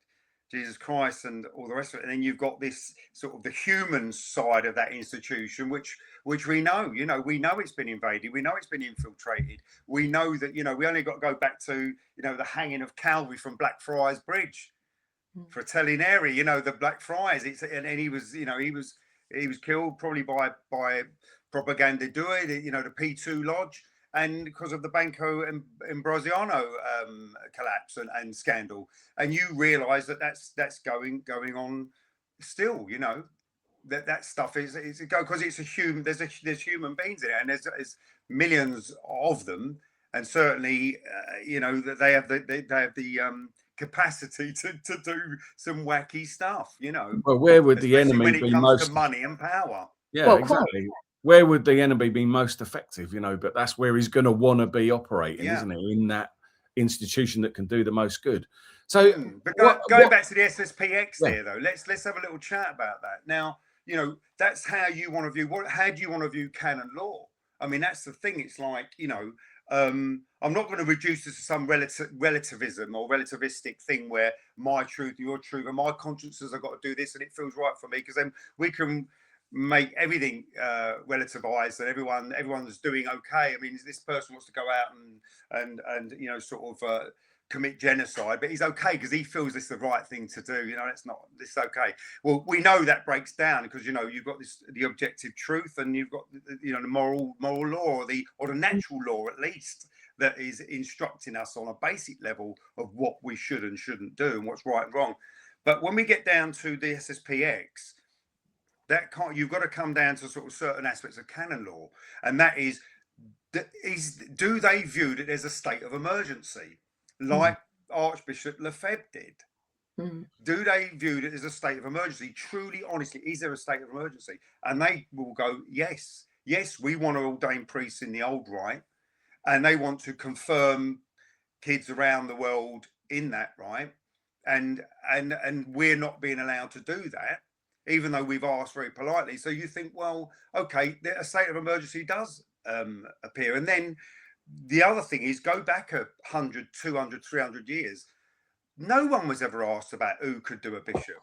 Jesus Christ and all the rest of it, and then you've got this sort of the human side of that institution, which we know, you know, we know it's been invaded, we know it's been infiltrated, we know that, you know, we only got to go back to, you know, the hanging of Calvary from Blackfriars Bridge, Fratelli Neri, you know, the Black Friars. And he was, you know, he was killed probably by Propaganda Due, you know, the P2 Lodge, and because of the Banco Ambrosiano collapse and scandal. And you realise that that's going on still, you know, that stuff is because it's a human. There's human beings in it, and there's millions of them, and certainly, you know, that they have the capacity to do some wacky stuff, you know. Well, where would the enemy when it be comes most to money and power? Yeah, well, exactly. Where would the enemy be most effective? You know, but that's where he's going to want to be operating, isn't it? In that institution that can do the most good. So, but going back to the SSPX there, though, let's have a little chat about that. Now, you know, that's how you want to view. How do you want to view canon law? I mean, that's the thing. It's like, you know, I'm not going to reduce this to some relativism or relativistic thing where my truth, your truth, and my conscience says I've got to do this and it feels right for me, because then we can make everything relativized and everyone's doing okay. I mean, this person wants to go out and you know, sort of commit genocide, but he's okay because he feels this is the right thing to do. You know, this is okay. Well, we know that breaks down because, you know, you've got the objective truth, and you've got, you know, the moral law, or the natural law at least, that is instructing us on a basic level of what we should and shouldn't do and what's right and wrong. But when we get down to the SSPX, you've got to come down to sort of certain aspects of canon law, and that is do they view that there's a state of emergency, like Archbishop Lefebvre did? Do they view that there's a state of emergency? Truly, honestly, is there a state of emergency? And they will go, yes, we want to ordain priests in the old rite, and they want to confirm kids around the world in that rite, and we're not being allowed to do that, even though we've asked very politely. So you think, well, okay, a state of emergency does appear. And then the other thing is, go back 100, 200, 300 years. No one was ever asked about who could do a bishop.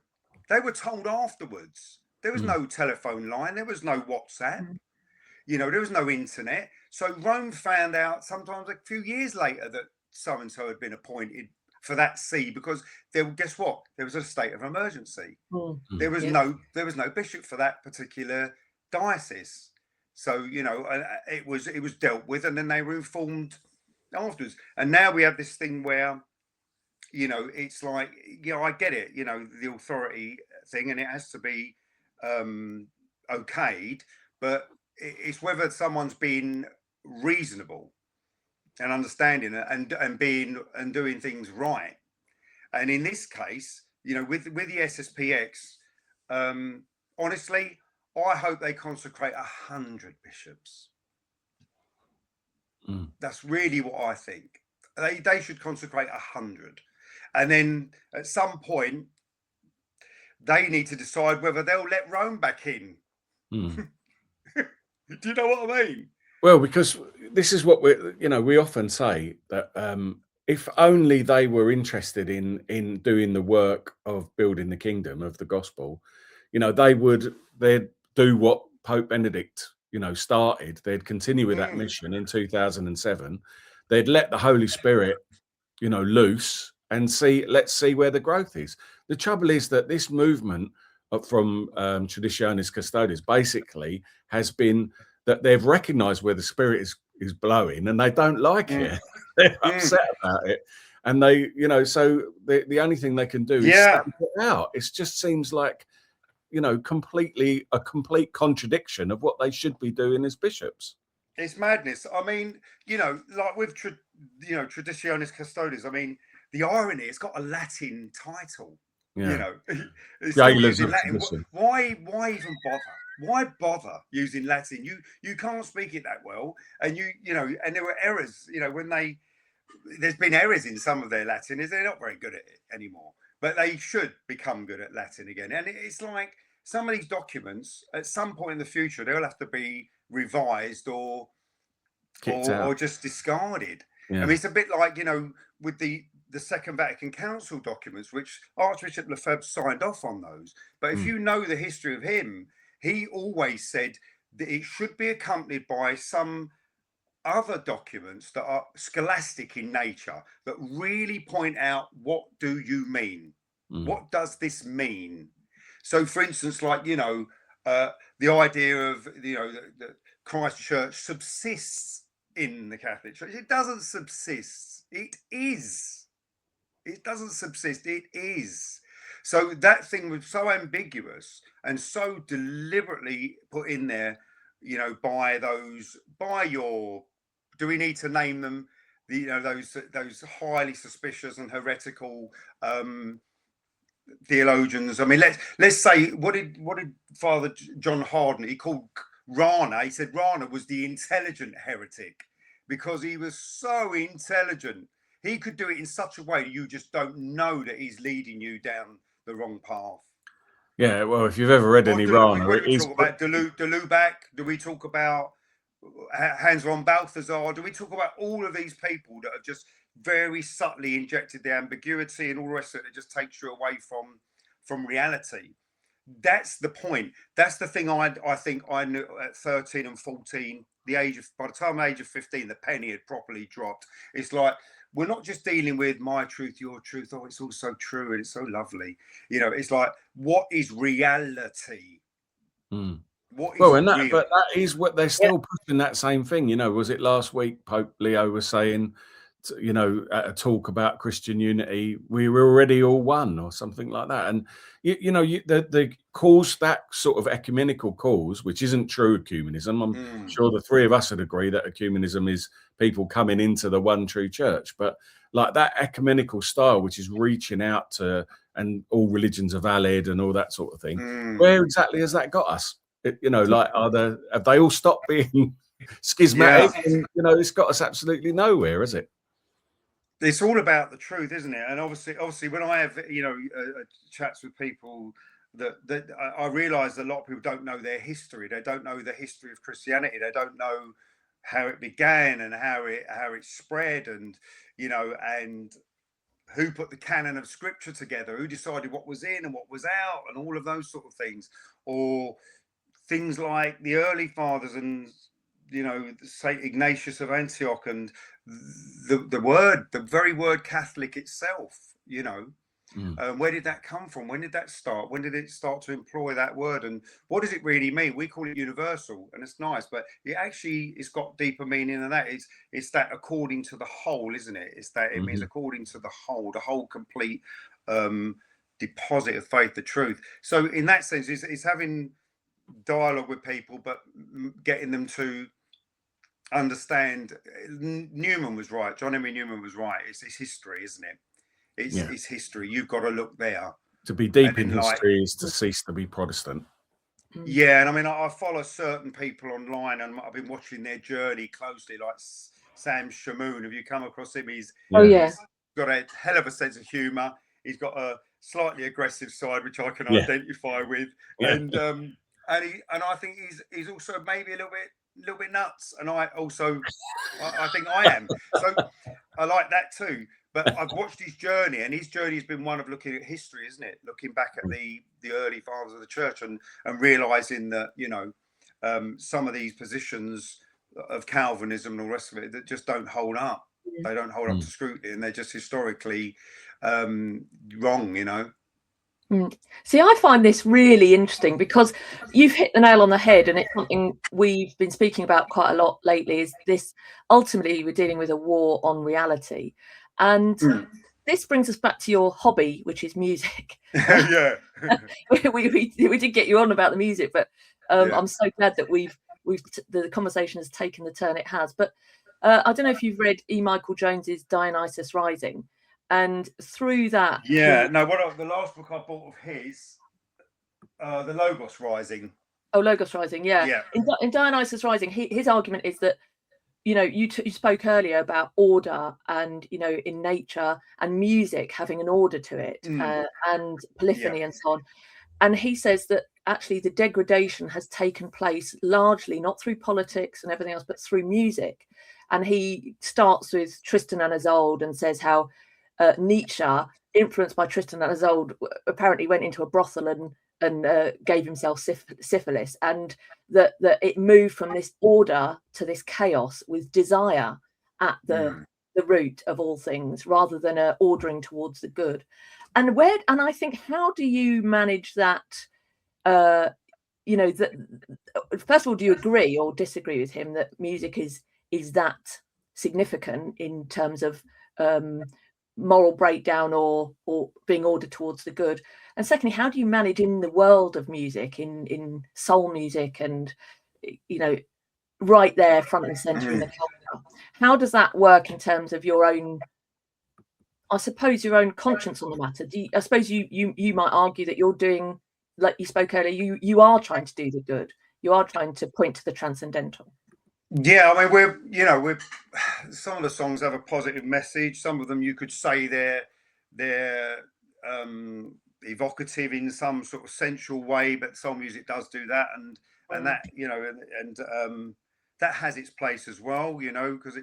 They were told afterwards. There was no telephone line. There was no WhatsApp. You know, there was no internet. So Rome found out sometimes a few years later that so-and-so had been appointed for that see, because guess what? There was a state of emergency. There was no bishop for that particular diocese. So, you know, it was dealt with, and then they were informed afterwards. And now we have this thing where, you know, it's like, you know, I get it, you know, the authority thing, and it has to be okayed, but it's whether someone's been reasonable and understanding and being and doing things right. And in this case, you know, with the SSPX, honestly, I hope they consecrate 100 bishops. That's really what I think. They should consecrate 100, and then at some point they need to decide whether they'll let Rome back in. Do you know what I mean? Well, because this is what we often say that if only they were interested in doing the work of building the kingdom of the gospel, you know, they'd do what Pope Benedict, you know, started. They'd continue with that mission in 2007. They'd let the Holy Spirit, you know, loose and let's see where the growth is. The trouble is that this movement from Traditionis Custodes basically has been that they've recognized where the Spirit is blowing and they don't like it. They're upset about it. And they, you know, so the only thing they can do is stamp it out. It just seems like, you know, a complete contradiction of what they should be doing as bishops. It's madness. I mean, you know, like with Traditionis Custodes, I mean, the irony, it's got a Latin title. You know, it's using Latin. Why even bother? Why bother using Latin? You can't speak it that well, and you know, and there were errors. You know, when there's been errors in some of their Latin, is they're not very good at it anymore. But they should become good at Latin again. And it's like some of these documents, at some point in the future, they'll have to be revised or just discarded. I mean, it's a bit like, you know, with the Second Vatican Council documents, which Archbishop Lefebvre signed off on those. But if you know the history of him, he always said that it should be accompanied by some other documents that are scholastic in nature, that really point out, what do you mean? What does this mean? So, for instance, like, you know, the idea of, you know, that Christ Church subsists in the Catholic Church. It doesn't subsist. It is. It doesn't subsist. It is. So that thing was so ambiguous and so deliberately put in there, you know, do we need to name them? You know, those highly suspicious and heretical theologians. I mean, let's say, what did Father John Harden, he called Rana? He said Rana was the intelligent heretic because he was so intelligent. He could do it in such a way you just don't know that he's leading you down the wrong path. Yeah, well, if you've ever read any Rana, do we talk about Delubac? Do we talk about Hans von Balthasar? Do we talk about all of these people that have just very subtly injected the ambiguity and all the rest of it that just takes you away from reality? That's the point. That's the thing I think I knew at 13 and 14, by the time the age of 15, the penny had properly dropped. It's like, we're not just dealing with my truth, your truth. Oh, it's all so true and it's so lovely. You know, it's like, what is reality? What is but that is what they're still pushing, that same thing. You know, was it last week Pope Leo was saying, you know, at a talk about Christian unity, we were already all one or something like that. And you know, the cause, that sort of ecumenical cause, which isn't true ecumenism. I'm sure the three of us would agree that ecumenism is people coming into the one true church. But like that ecumenical style, which is reaching out to, and all religions are valid and all that sort of thing. Where exactly has that got us? You know, like, have they all stopped being schismatic? Yeah. And, you know, it's got us absolutely nowhere, is it? It's all about the truth, isn't it? And obviously, when I have, you know, chats with people, that I realise a lot of people don't know their history. They don't know the history of Christianity. They don't know how it began and how it spread, and, you know, and who put the canon of Scripture together, who decided what was in and what was out, and all of those sort of things, or things like the early fathers and, you know, Saint Ignatius of Antioch, and the very word Catholic itself, you know, where did that come from? When did that start? When did it start to employ that word? And what does it really mean? We call it universal, and it's nice, but it's got deeper meaning than that. It's that according to the whole, isn't it? It's that it means according to the whole complete deposit of faith, the truth. So in that sense, it's having dialogue with people, but getting them to understand. Newman was right. John Henry Newman was right. It's history, isn't it? It's history. You've got to look there. To be deep in history is to cease to be Protestant. Yeah, and I mean, I follow certain people online, and I've been watching their journey closely, like Sam Shamoon. Have you come across him? He's got a hell of a sense of humour. He's got a slightly aggressive side, which I can identify with, and I think he's also maybe a little bit nuts, and I think I am. So I like that too. But I've watched his journey, and his journey has been one of looking at history, isn't it? Looking back at the early fathers of the church, and realizing that, you know, some of these positions of Calvinism and all the rest of it that just don't hold up. They don't hold up to scrutiny, and they're just historically wrong, you know. See, I find this really interesting because you've hit the nail on the head, and it's something we've been speaking about quite a lot lately. Is this ultimately we're dealing with a war on reality, and this brings us back to your hobby, which is music. Yeah, we did get you on about the music, but I'm so glad that the conversation has taken the turn it has. But I don't know if you've read E. Michael Jones's Dionysus Rising. And through that, the last book I bought of his, the Logos Rising. Oh, Logos Rising, yeah. In Dionysus Rising, his argument is that, you know, you spoke earlier about order, and, you know, in nature and music having an order to it, and polyphony and so on. And he says that actually the degradation has taken place largely not through politics and everything else, but through music. And he starts with Tristan and Isolde and says how Nietzsche, influenced by Tristan and Isolde, apparently went into a brothel and gave himself syphilis, and that it moved from this order to this chaos with desire at the root of all things, rather than ordering towards the good. And I think, how do you manage that? You know, that first of all, do you agree or disagree with him that music is that significant in terms of moral breakdown or being ordered towards the good? And secondly, how do you manage in the world of music, in soul music, and, you know, right there front and center in the culture? How does that work in terms of your own, I suppose, your own conscience on the matter? I suppose you might argue that you're doing, like you spoke earlier, you are trying to do the good, you are trying to point to the transcendental. Yeah, I mean, we're some of the songs have a positive message. Some of them you could say they're evocative in some sort of sensual way, but soul music does do that, and that, you know, and that has its place as well, you know, because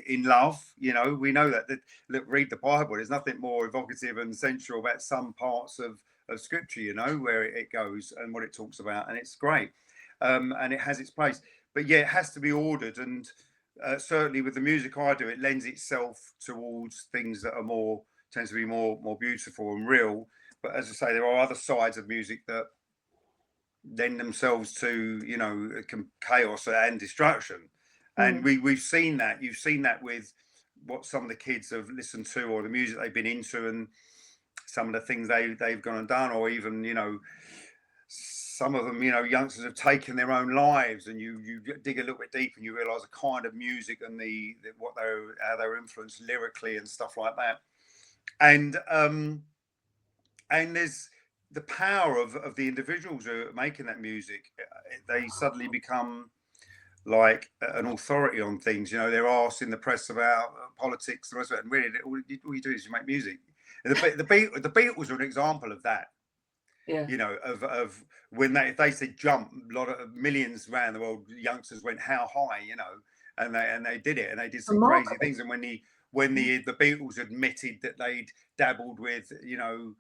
in love, you know, we know that look, read the Bible. There's nothing more evocative and sensual about some parts of Scripture, you know, where it goes and what it talks about, and it's great, and it has its place. But yeah, it has to be ordered, and certainly with the music I do, it lends itself towards things that are tends to be more beautiful and real. But as I say, there are other sides of music that lend themselves to, you know, chaos and destruction. And we've seen that. You've seen that with what some of the kids have listened to, or the music they've been into, and some of the things they've gone and done, or even, you know, some of them, you know, youngsters have taken their own lives, and you dig a little bit deep and you realize the kind of music and how they were influenced lyrically and stuff like that. And there's the power of the individuals who are making that music. They suddenly become like an authority on things. You know, they're asked in the press about politics, the rest of it, and really all you do is you make music. The Beatles are an example of that. Yeah. You know, of when if they said jump, a lot of millions around the world, youngsters went how high, you know, and they did it, and they did some crazy things. And when the Beatles admitted that they'd dabbled with, you know,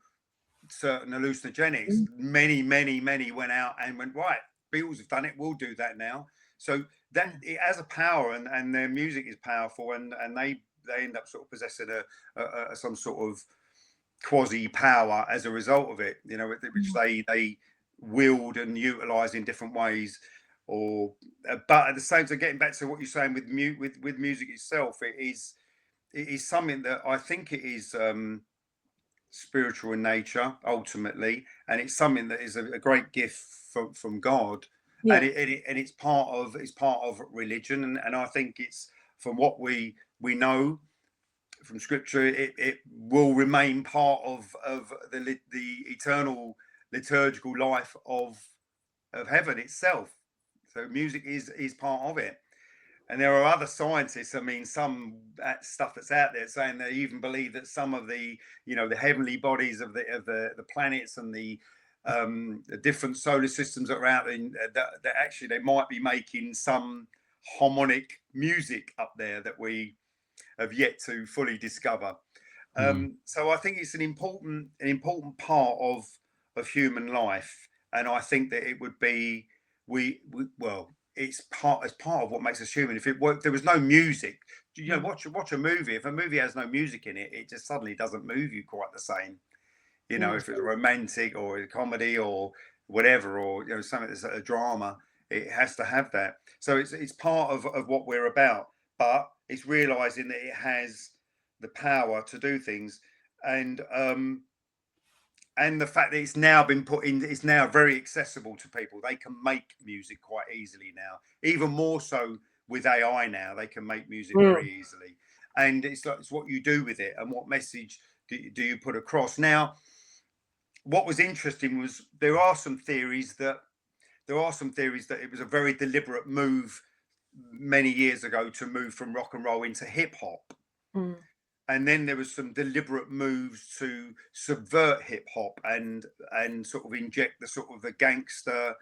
certain hallucinogenics, many went out and went, right, Beatles have done it, we'll do that now. So that it has a power, and their music is powerful, and they end up sort of possessing a some sort of quasi power as a result of it, you know, which they wield and utilize in different ways. Or but at the same time, getting back to what you're saying with music itself, it is something that I think it is spiritual in nature ultimately, and it's something that is a great gift from God, Yeah. and it's part of religion, and I think it's, from what we know from scripture, it will remain part of the eternal liturgical life of heaven itself. So music is part of it. And there are other scientists, I mean, some stuff that's out there saying they even believe that some of the, the heavenly bodies of the planets and the different solar systems that are out there, that actually they might be making some harmonic music up there that we have yet to fully discover. So I think it's an important part of human life, and I think that it would be it's part of what makes us human. If there was no music, watch a movie. If a movie has no music in it, it just suddenly doesn't move you quite the same. If it's a romantic or a comedy or whatever, or something that's a drama, it has to have that. So it's part of what we're about, but it's realizing that it has the power to do things, and the fact that it's now been put in, it's now very accessible to people. They can make music quite easily now, even more so with AI now. They can make music very easily, and it's what you do with it and what message do you put across. Now, what was interesting was there are some theories that it was a very deliberate move many years ago to move from rock and roll into hip hop. And then there was some deliberate moves to subvert hip hop and sort of inject the gangster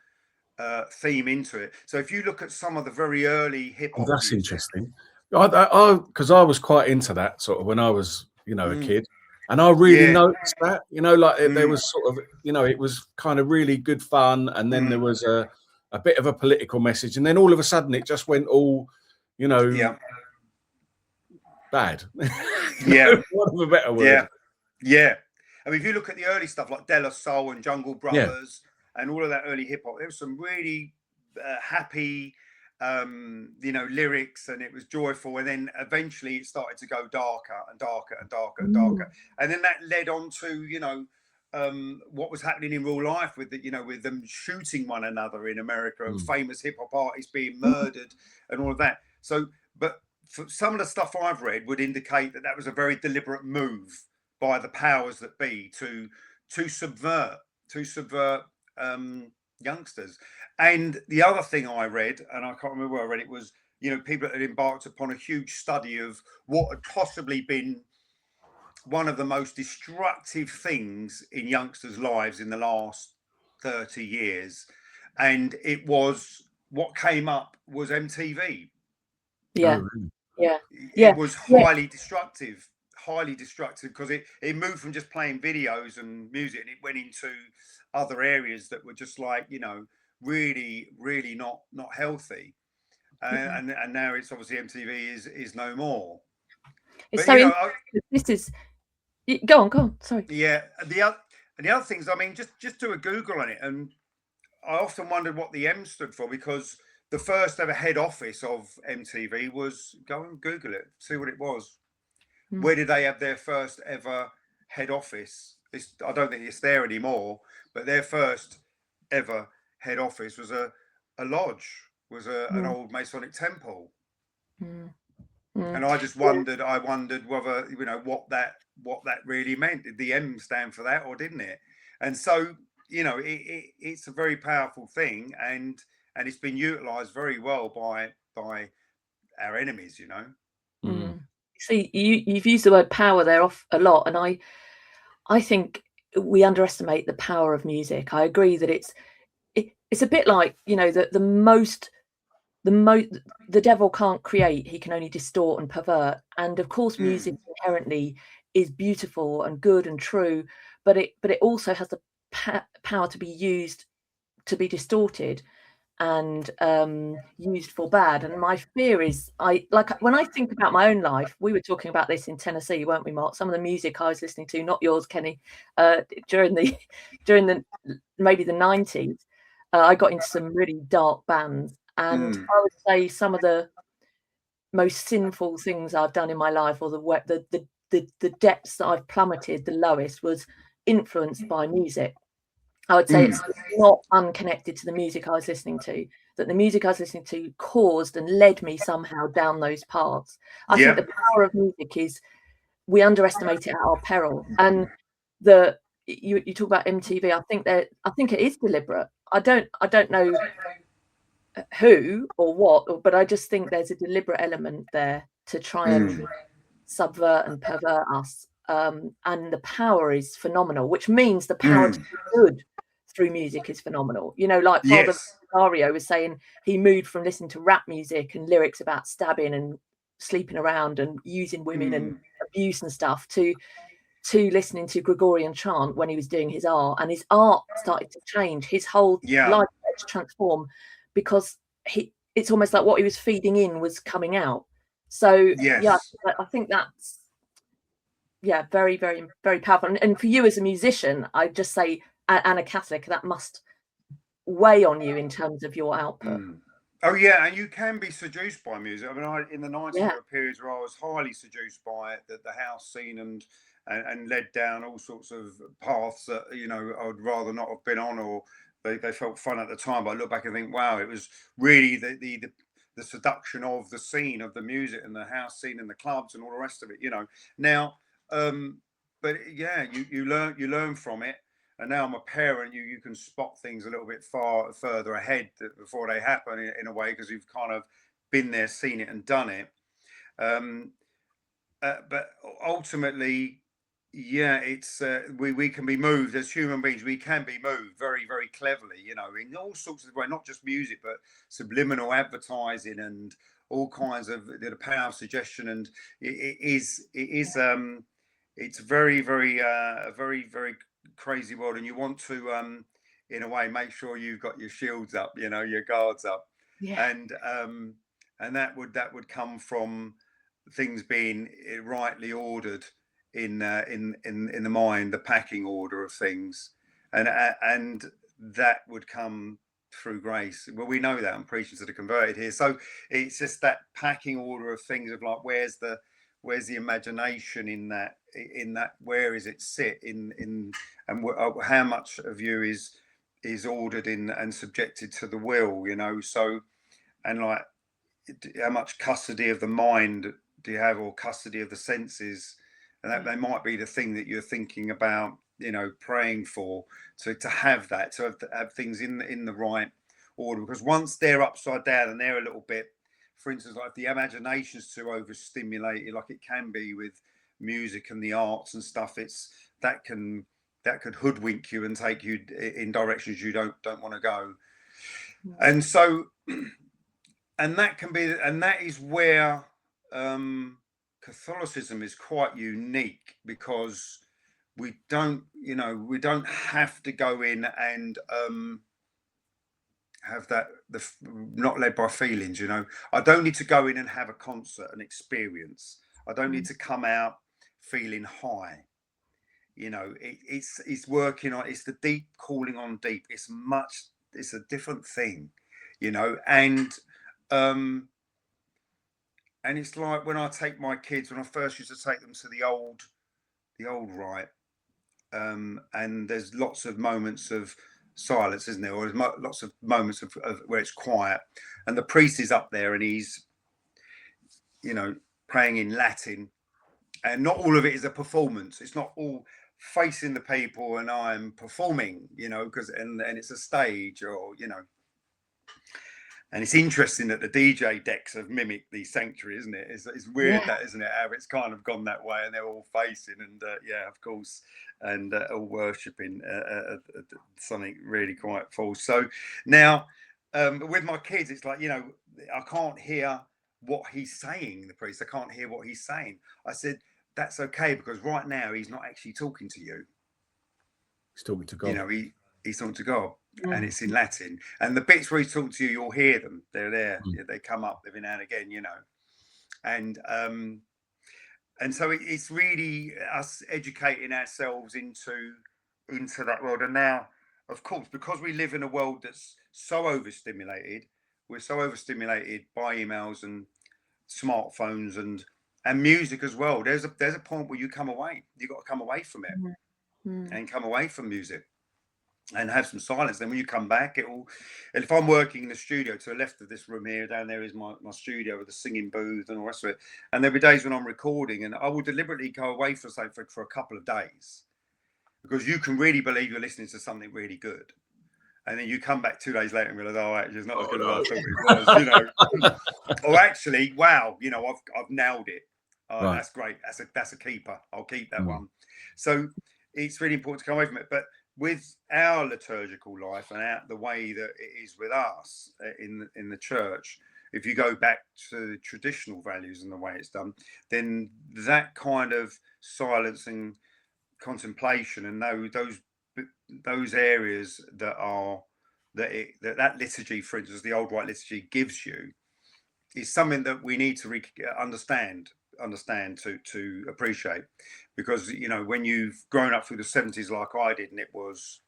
theme into it. So if you look at some of the very early hip hop, that's interesting. Because I was quite into that sort of when I was, a kid, and I really noticed that, there was sort of, it was kind of really good fun, and then there was a bit of a political message, and then all of a sudden it just went all, bad. What of a better word. I mean, if you look at the early stuff like De La Soul and Jungle Brothers and all of that early hip hop, there was some really happy lyrics, and it was joyful, and then eventually it started to go darker and darker and darker and darker, and then that led on to what was happening in real life with with them shooting one another in America, and famous hip hop artists being murdered and all of that. So but for some of the stuff I've read would indicate that was a very deliberate move by the powers that be to subvert youngsters. And the other thing I read, and I can't remember where I read it, was people that had embarked upon a huge study of what had possibly been one of the most destructive things in youngsters' lives in the last 30 years, and it was what came up was MTV. It was highly destructive because it moved from just playing videos and music, and it went into other areas that were just like really not healthy, and now it's obviously MTV is no more. It's so this is go on, sorry. The other things, I mean, just do a Google on it, and I often wondered what the M stood for, because the first ever head office of MTV was, go and Google it, see what it was. Where did they have their first ever head office? I don't think it's there anymore, but their first ever head office was a lodge, was an old Masonic temple. And I just wondered, whether, what that really meant. Did the M stand for that, or didn't it? And so, it's a very powerful thing, and it's been utilized very well by our enemies, See, you've used the word power there a lot, and I think we underestimate the power of music. I agree that it's a bit like the devil can't create, he can only distort and pervert. And of course, music inherently is beautiful and good and true, but it also has the power to be used to be distorted and used for bad. And my fear is, when I think about my own life, we were talking about this in Tennessee, weren't we, Mark? Some of the music I was listening to, not yours, Kenny, during the maybe the 90s, I got into some really dark bands, and I would say some of the most sinful things I've done in my life, or the depths that I've plummeted the lowest, was influenced by music. I would say it's not unconnected to the music I was listening to, that the music I was listening to caused and led me somehow down those paths. I think the power of music is we underestimate it at our peril. And you talk about MTV, I think it is deliberate. I don't know who or what, but I just think there's a deliberate element there to try and subvert and pervert us. And the power is phenomenal, which means the power to be good through music is phenomenal. You know, like Father Mario was saying, he moved from listening to rap music and lyrics about stabbing and sleeping around and using women and abuse and stuff to listening to Gregorian chant when he was doing his art, and his art started to change. His whole life started to transform because it's almost like what he was feeding in was coming out. So yeah, I think that's very, very, very powerful. And for you as a musician, I just say, and a Catholic, that must weigh on you in terms of your output. Oh yeah, and you can be seduced by music. I mean, in the 90s there were periods where I was highly seduced by it, the house scene and led down all sorts of paths that, you know, I would rather not have been on, or they felt fun at the time. But I look back and think, wow, it was really the seduction of the scene, of the music and the house scene and the clubs and all the rest of it, you know. Now, but yeah, you learn from it. And now I'm a parent, you can spot things a little bit further ahead before they happen in a way, because you've kind of been there, seen it and done it. But ultimately, yeah, it's we can be moved as human beings. We can be moved very, very cleverly, you know, in all sorts of ways, not just music, but subliminal advertising and all kinds of the power of suggestion. And it's very, very, very, very crazy world. And you want to, in a way, make sure you've got your shields up, you know, your guards up, and that would come from things being rightly ordered in the mind, the packing order of things, and that would come through grace. Well, we know that I'm preaching to the converted here, so it's just that packing order of things of like, where's the imagination in that, where is it sit in and how much of you is ordered in and subjected to the will, you know. So, and like, how much custody of the mind do you have, or custody of the senses? And that they might be the thing that you're thinking about, you know, praying for, to have that, to have things in the right order. Because once they're upside down and they're a little bit, for instance, like if the imagination's too overstimulated, like it can be with music and the arts and stuff, that could hoodwink you and take you in directions you don't want to go. And so, and that is where Catholicism is quite unique, because we don't have to go in and have that, not led by feelings, you know. I don't need to go in and have a concert, an experience. I don't need to come out feeling high, you know. It's working on, it's the deep calling on deep. It's a different thing, you know. And it's like when I take my kids, when I first used to take them to the old rite, and there's lots of moments of silence, isn't there? Or there's lots of moments of where it's quiet, and the priest is up there and he's, you know, praying in Latin, and not all of it is a performance. It's not all facing the people and I'm performing, you know, because and it's a stage, or, you know. And it's interesting that the DJ decks have mimicked the sanctuary, isn't it? It's weird that, isn't it? How it's kind of gone that way, and they're all facing, and of course, and all worshipping something really quite false. So now, with my kids, it's like, you know, I can't hear what he's saying. The priest, I can't hear what he's saying. I said, that's okay, because right now he's not actually talking to you. He's talking to God. You know, he's talking to God. And it's in Latin, and the bits where he's talking to you, you'll hear them. They're there. They come up every now and again, you know. And so it's really us educating ourselves into that world. And now, of course, because we live in a world that's so overstimulated, we're so overstimulated by emails and smartphones and music as well. There's a point where you come away. You've got to come away from it and come away from music. and have some silence. Then when you come back, if I'm working in the studio, to the left of this room here, down there is my studio with the singing booth and all the rest of it. And there'll be days when I'm recording and I will deliberately go away for a couple of days, because you can really believe you're listening to something really good. And then you come back 2 days later and realize, oh, actually, it's not as good as I thought it was, or actually, wow, I've nailed it. Right. That's great. That's a keeper. I'll keep that one. So it's really important to come away from it. But with our liturgical life and the way that it is with us in the church, if you go back to traditional values and the way it's done, then that kind of silence and contemplation and those areas that liturgy, for instance, the old rite liturgy gives you, is something that we need to understand to appreciate, because when you've grown up through the 70s like I did, and it was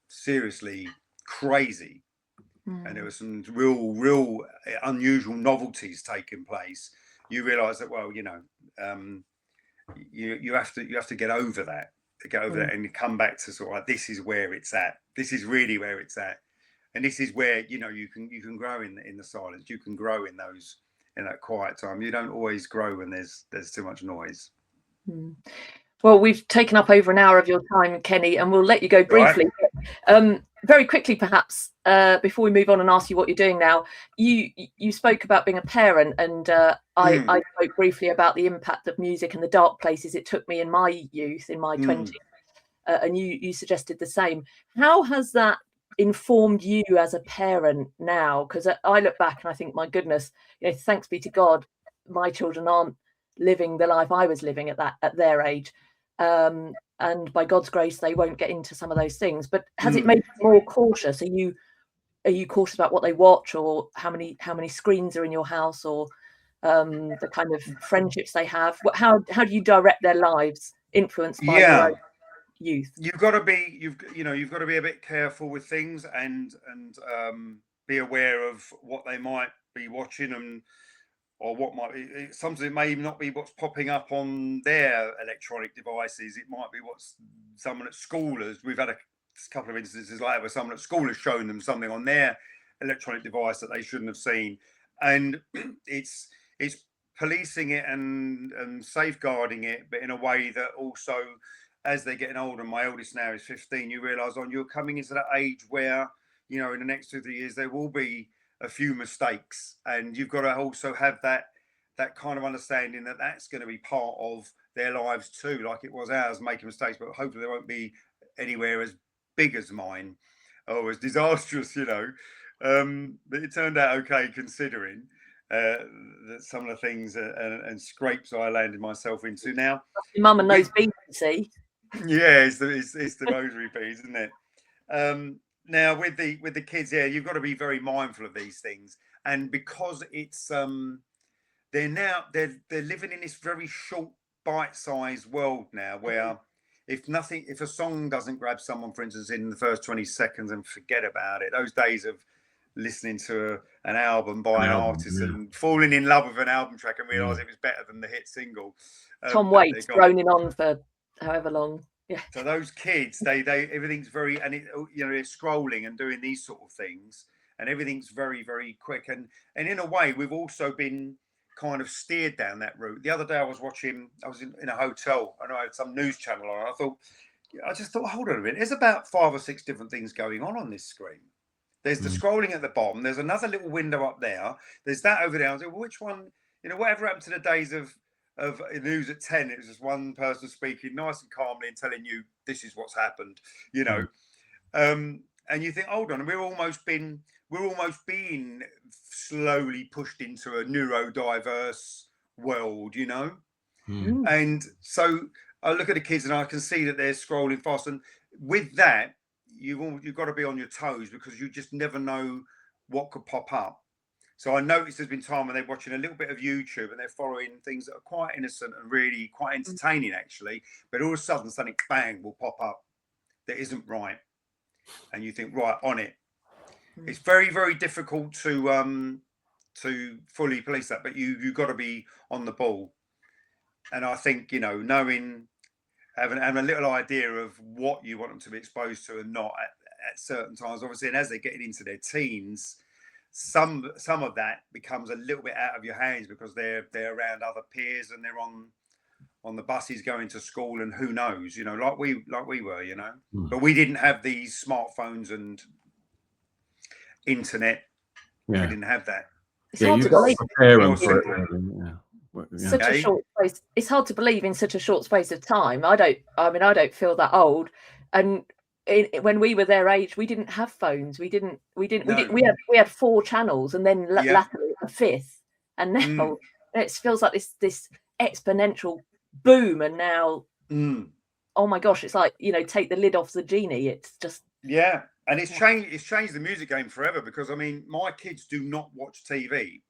seriously crazy, and there were some real unusual novelties taking place, you realize that, well, you have to get over that, and come back to sort of like, this is where it's at, this is really where it's at, and this is where you can grow in the silence, you can grow in that quiet time. You don't always grow when there's too much noise. Well, we've taken up over an hour of your time, Kenny, and we'll let you go briefly. Right. Very quickly, perhaps, before we move on and ask you what you're doing now, you spoke about being a parent, and I spoke briefly about the impact of music and the dark places it took me in my youth, in my 20s, and you suggested the same. How has that informed you as a parent now? Because I look back and I think, my goodness, thanks be to God, my children aren't living the life I was living at their age, and by God's grace they won't get into some of those things. But has it made you more cautious? Are you cautious about what they watch, or how many screens are in your house, or the kind of friendships they have? How do you direct their lives, influenced by your own youth? You've got to be a bit careful with things, and be aware of what they might be watching, or what might be. Sometimes it may not be what's popping up on their electronic devices. It might be what's someone at school has. We've had a couple of instances like that where someone at school has shown them something on their electronic device that they shouldn't have seen, and it's policing it and safeguarding it, but in a way that also, as they're getting older, my eldest now is 15, you realise you're coming into that age where, in the next 2 or 3 years, there will be a few mistakes, and you've got to also have that kind of understanding that that's going to be part of their lives too, like it was ours, making mistakes, but hopefully they won't be anywhere as big as mine or as disastrous, but it turned out okay, considering that some of the things and scrapes I landed myself into. Now your mum and those beads, see. Yeah, it's the rosary beads, isn't it? Now with the kids, you've got to be very mindful of these things, and because it's they're living in this very short, bite-sized world now, where if a song doesn't grab someone, for instance, in the first 20 seconds, and forget about it. Those days of listening to an album by an artist and falling in love with an album track and realise it was better than the hit single. Tom Waits droning on for however long. Yeah. So those kids, they everything's very, and they're scrolling and doing these sort of things, and everything's very, very quick. And in a way, we've also been kind of steered down that route. The other day I was in a hotel, and I had some news channel on. I just thought, hold on a minute, there's about 5 or 6 different things going on this screen. There's the scrolling at the bottom. There's another little window up there. There's that over there. I was like, well, which one? Whatever happened to the days of news at 10, it was just one person speaking nice and calmly and telling you this is what's happened, and you think, hold on, we're almost being slowly pushed into a neurodiverse world, and so I look at the kids and I can see that they're scrolling fast, and with that you've got to be on your toes, because you just never know what could pop up. So I noticed there's been time when they're watching a little bit of YouTube and they're following things that are quite innocent and really quite entertaining, actually. But all of a sudden, something bang will pop up that isn't right, and you think, right, on it. It's very, very difficult to fully police that, but you've got to be on the ball. And I think having a little idea of what you want them to be exposed to and not at certain times, obviously, and as they're getting into their teens, some of that becomes a little bit out of your hands because they're around other peers and they're on the buses going to school, and who knows, you know, like we were, you know. But we didn't have these smartphones and internet. We didn't have that. It's hard to believe. Such a short space. It's hard to believe in such a short space of time. I don't feel that old. And when we were their age, we didn't have phones. We had 4 channels, and then latterly a 5th. And now it feels like this exponential boom. And now, oh my gosh, it's like, you know, take the lid off the genie. It's just and it's changed the music game forever, because I mean, my kids do not watch TV.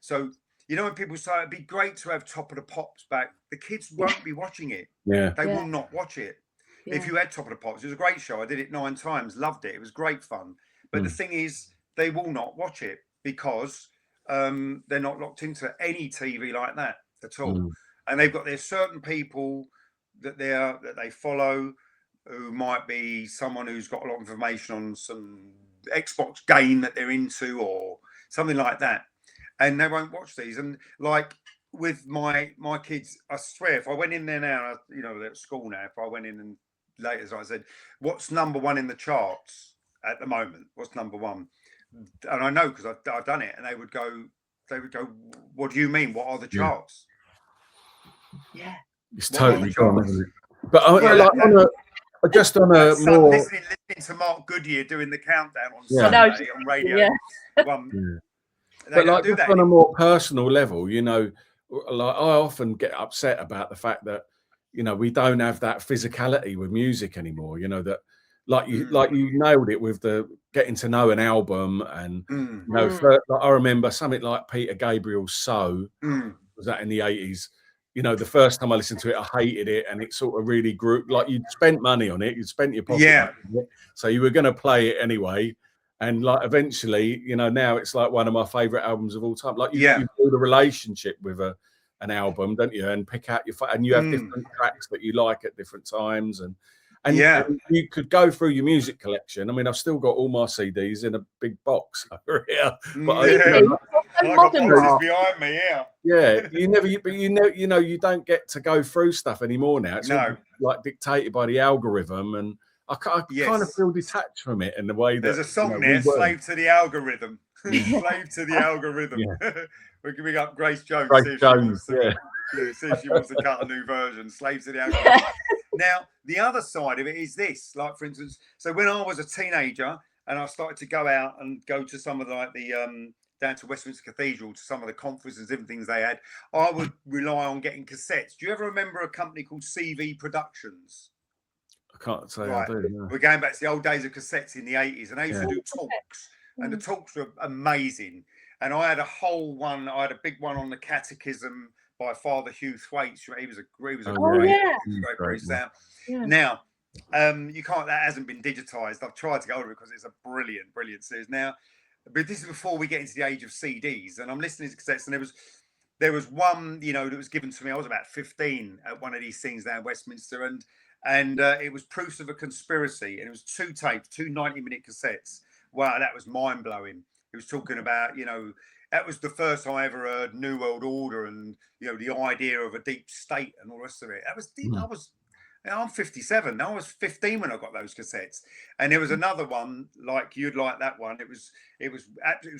So, you know, when people say it'd be great to have Top of the Pops back, the kids won't be watching it. They will not watch it. If you had Top of the Pops, it was a great show. I did it 9 times, loved it. It was great fun. But the thing is, they will not watch it because they're not locked into any TV like that at all. And they've got their certain people that they follow, who might be someone who's got a lot of information on some Xbox game that they're into or something like that. And they won't watch these. And like with my kids, I swear, if I went in there now, you know, they're at school now, if I went in and later, so I said, what's number 1 in the charts at the moment? What's number 1? And I know because I've done it. And they would go, what do you mean? What are the charts? Yeah. It's totally gone, isn't it? But just on a more listening to Mark Goodyear doing the countdown on Sunday on radio. But like just on a more personal level, you know, like I often get upset about the fact that, you know, we don't have that physicality with music anymore. You know, that like you nailed it with the getting to know an album, and you know, I remember something like Peter Gabriel's "So" was that in the 80s. You know, the first time I listened to it, I hated it, and it sort of really grew. Like you'd spent money on it, you'd spent your pocket money on it, so you were going to play it anyway. And like eventually, you know, now it's like one of my favorite albums of all time. Like you build a relationship with an album, don't you? And pick out and you have different tracks that you like at different times, and you could go through your music collection. I mean, I've still got all my CDs in a big box over here. But I got boxes behind me. You know, you don't get to go through stuff anymore now. It's all, like dictated by the algorithm, and I kind of feel detached from it in the way that there's a song there, "Slave to the Algorithm." Slave to the algorithm. We're giving up Grace Jones. See if she wants to cut a new version. Slave to the algorithm. Now, the other side of it is this. Like, for instance, so when I was a teenager and I started to go out and go to some of the down to Westminster Cathedral, to some of the conferences and things they had, I would rely on getting cassettes. Do you ever remember a company called CV Productions? I can't say I do. No. We're going back to the old days of cassettes in the 80s, and they used to do talks, and the talks were amazing. And I had a whole one. I had a big one on the Catechism by Father Hugh Thwaites. He was a great priest. Now, you can't. That hasn't been digitized. I've tried to go over it because it's a brilliant series. Now, but this is before we get into the age of CDs, and I'm listening to cassettes, and there was one, you know, that was given to me. I was about 15 at one of these things down Westminster, and it was Proofs of a Conspiracy, and it was 2 tapes, 2 90-minute cassettes. Wow, that was mind blowing. It was talking about, you know, that was the first time I ever heard New World Order and, you know, the idea of a deep state and all the rest of it. That was deep. I'm 57. I was 15 when I got those cassettes. And there was another one, like you'd like that one. It was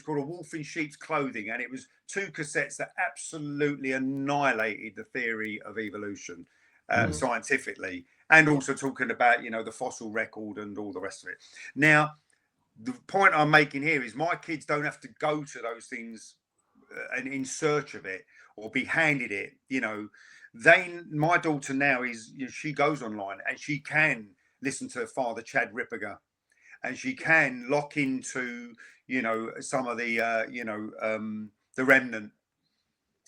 called A Wolf in Sheep's Clothing, and it was 2 cassettes that absolutely annihilated the theory of evolution scientifically, and also talking about, you know, the fossil record and all the rest of it. Now, the point I'm making here is my kids don't have to go to those things and in search of it or be handed it. You know, my daughter now is, you know, she goes online and she can listen to Father Chad Ripperger, and she can lock into, you know, some of the, the Remnant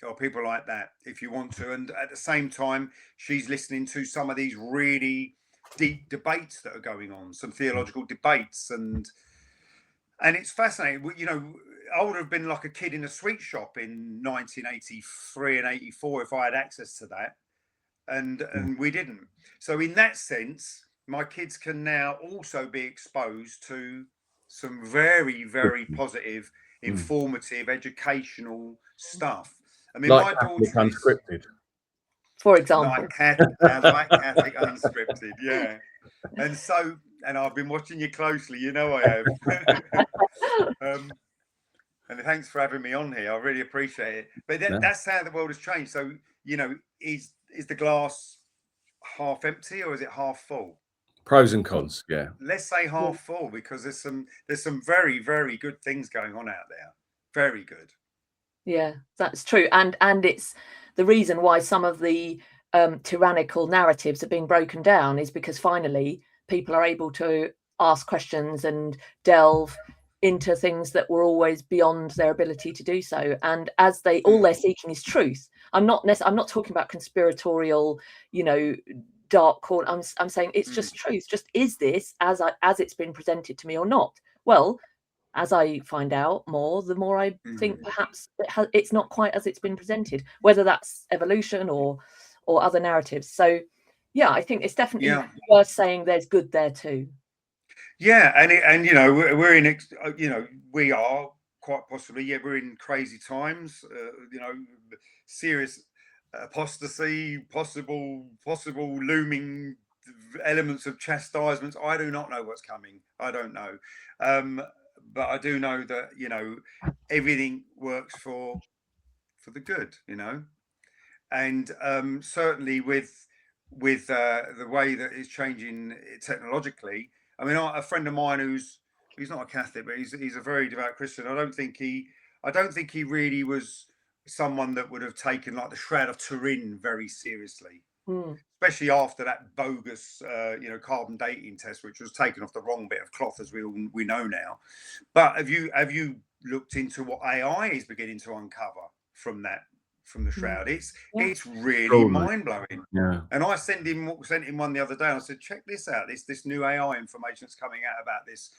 or people like that if you want to. And at the same time, she's listening to some of these really deep debates that are going on, some theological debates, and it's fascinating. You know, I would have been like a kid in a sweet shop in 1983 and 84 if I had access to that, and we didn't. So in that sense, my kids can now also be exposed to some very, very positive, informative, educational stuff. I mean, like my Catholic daughter is unscripted, for example. like Catholic unscripted, yeah. And so, and I've been watching you closely, you know I have. And thanks for having me on here. I really appreciate it. But that's how the world has changed. So, you know, is the glass half empty or is it half full? pros and cons. Yeah, Let's say half full, because there's some very, very good things going on out there. Very good. Yeah, that's true. And it's the reason why some of the tyrannical narratives are being broken down is because finally people are able to ask questions and delve into things that were always beyond their ability to do so. And as all they're seeking is truth. I'm not talking about conspiratorial, you know, dark corner. I'm saying it's just truth. Just, is this as it's been presented to me or not? Well, as I find out more, the more I think perhaps it's not quite as it's been presented, whether that's evolution or other narratives. So, yeah, I think it's definitely worth saying there's good there too. Yeah, and you know, we're in, you know, we are quite possibly, we're in crazy times. You know, serious apostasy, possible looming elements of chastisements. I do not know what's coming. I don't know. But I do know that, you know, everything works for the good, you know, and certainly with the way that it's changing technologically. I mean, a friend of mine who's not a Catholic, but he's a very devout Christian. I don't think he really was someone that would have taken like the Shroud of Turin very seriously. Especially after that bogus, you know, carbon dating test, which was taken off the wrong bit of cloth, as we know now. But have you looked into what AI is beginning to uncover from the Shroud? It's really mind blowing. Yeah. And I sent him one the other day. And I said, check this out. This new AI information that's coming out about this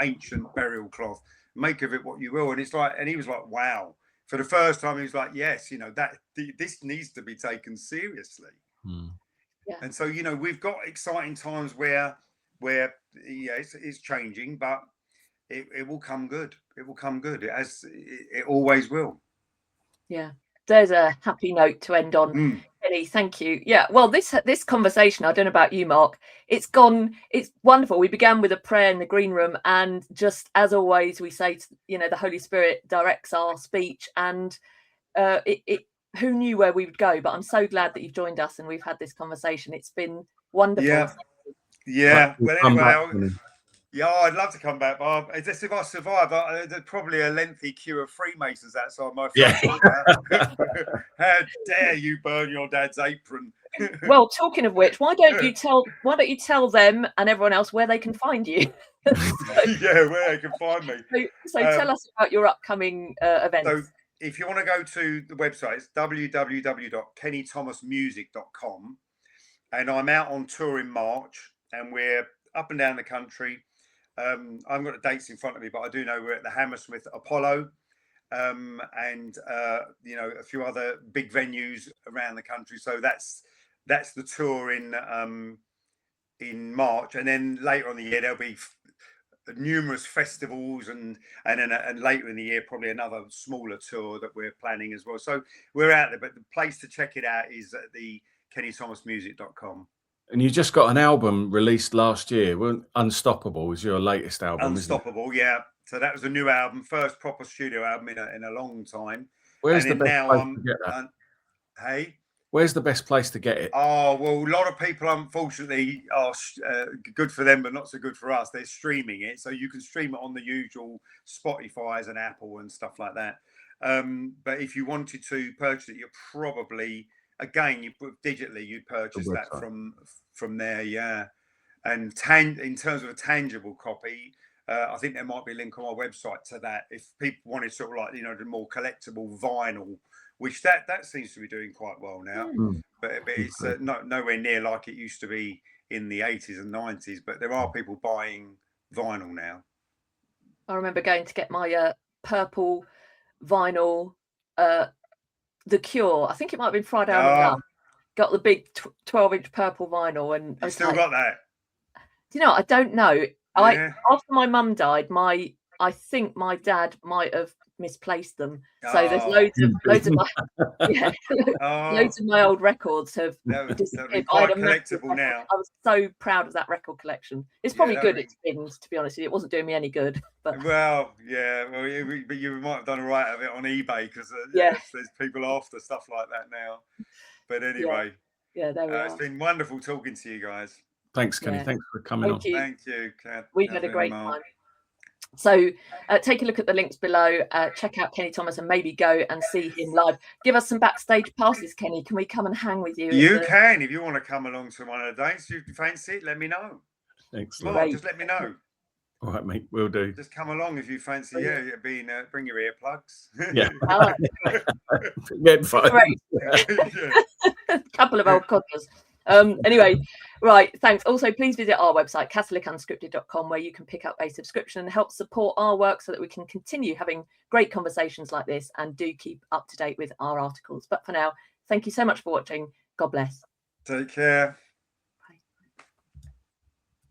ancient burial cloth. Make of it what you will. And it's like, and he was like, wow. For the first time, he was like, yes, you know, that this needs to be taken seriously. Yeah. And so, you know, we've got exciting times where it's changing, but it will come good. It will come good. It always will. Yeah. There's a happy note to end on. Kenny, thank you. Yeah, well, this conversation, I don't know about you, Mark, it's wonderful. We began with a prayer in the green room, and just as always, we say, you know, the Holy Spirit directs our speech, and who knew where we would go? But I'm so glad that you've joined us and we've had this conversation. It's been wonderful. Yeah. Well, anyway, I'd love to come back, Bob. Just if I survive, there's probably a lengthy queue of Freemasons outside my front door. How dare you burn your dad's apron? Well, talking of which, why don't you tell them and everyone else where they can find you? Where they can find me. So tell us about your upcoming events. So if you want to go to the website, it's www.kennythomasmusic.com, and I'm out on tour in March, and we're up and down the country. I haven't got the dates in front of me, but I do know we're at the Hammersmith Apollo, and you know, a few other big venues around the country. So that's the tour in March, and then later on the year there'll be numerous festivals, and later in the year probably another smaller tour that we're planning as well. So we're out there, but the place to check it out is at the kennythomasmusic.com. And you just got an album released last year. Unstoppable is your latest album. Unstoppable, yeah. So that was a new album, first proper studio album in a long time. Where's the best place to get that? Hey? Where's the best place to get it? Oh, well, a lot of people, unfortunately, are good for them, but not so good for us. They're streaming it. So you can stream it on the usual Spotify's and Apple and stuff like that. But if you wanted to purchase it, you're probably, again, digitally, you'd purchase that from there, yeah. And in terms of a tangible copy, I think there might be a link on our website to that. If people wanted sort of like, you know, the more collectible vinyl, which that seems to be doing quite well now, but it's nowhere near like it used to be in the 80s and 90s. But there are people buying vinyl now. I remember going to get my purple vinyl, The Cure. I think it might have been Friday Night. Got the big 12-inch purple vinyl, and you still got that? you know, I don't know. Yeah. After my mum died, I think my dad might have misplaced them. So there's Oh. loads of my Oh, loads of my old records have that would be disappeared. I quite had a massive collectible record. now. I was so proud of that record collection. It's Yeah, probably that good would- it's binned, to be honest with you. It wasn't doing me any good. But Well, yeah, but you might have done all right of it on eBay because Yeah. there's people after stuff like that now. But anyway, yeah, there we it's are. been wonderful talking to you guys. Thanks, Kenny. Yeah. Thanks for coming on. Thank you. Thank you. We've had a Catherine great and Mark. time. So take a look at the links below, check out Kenny Thomas and maybe go and see him live. Give us some backstage passes, Kenny. Can we come and hang with you? You can, if you want to come along to one of the days, if you fancy it, let me know. Excellent. Mark, just let me know. All right, mate, we'll do. Just come along if you fancy. Yeah, bring your earplugs. Yeah. Oh, Headphones. great. Couple of old codgers. Anyway, right, thanks. Also, please visit our website, catholicunscripted.com, where you can pick up a subscription and help support our work so that we can continue having great conversations like this and do keep up to date with our articles. But for now, thank you so much for watching. God bless. Take care.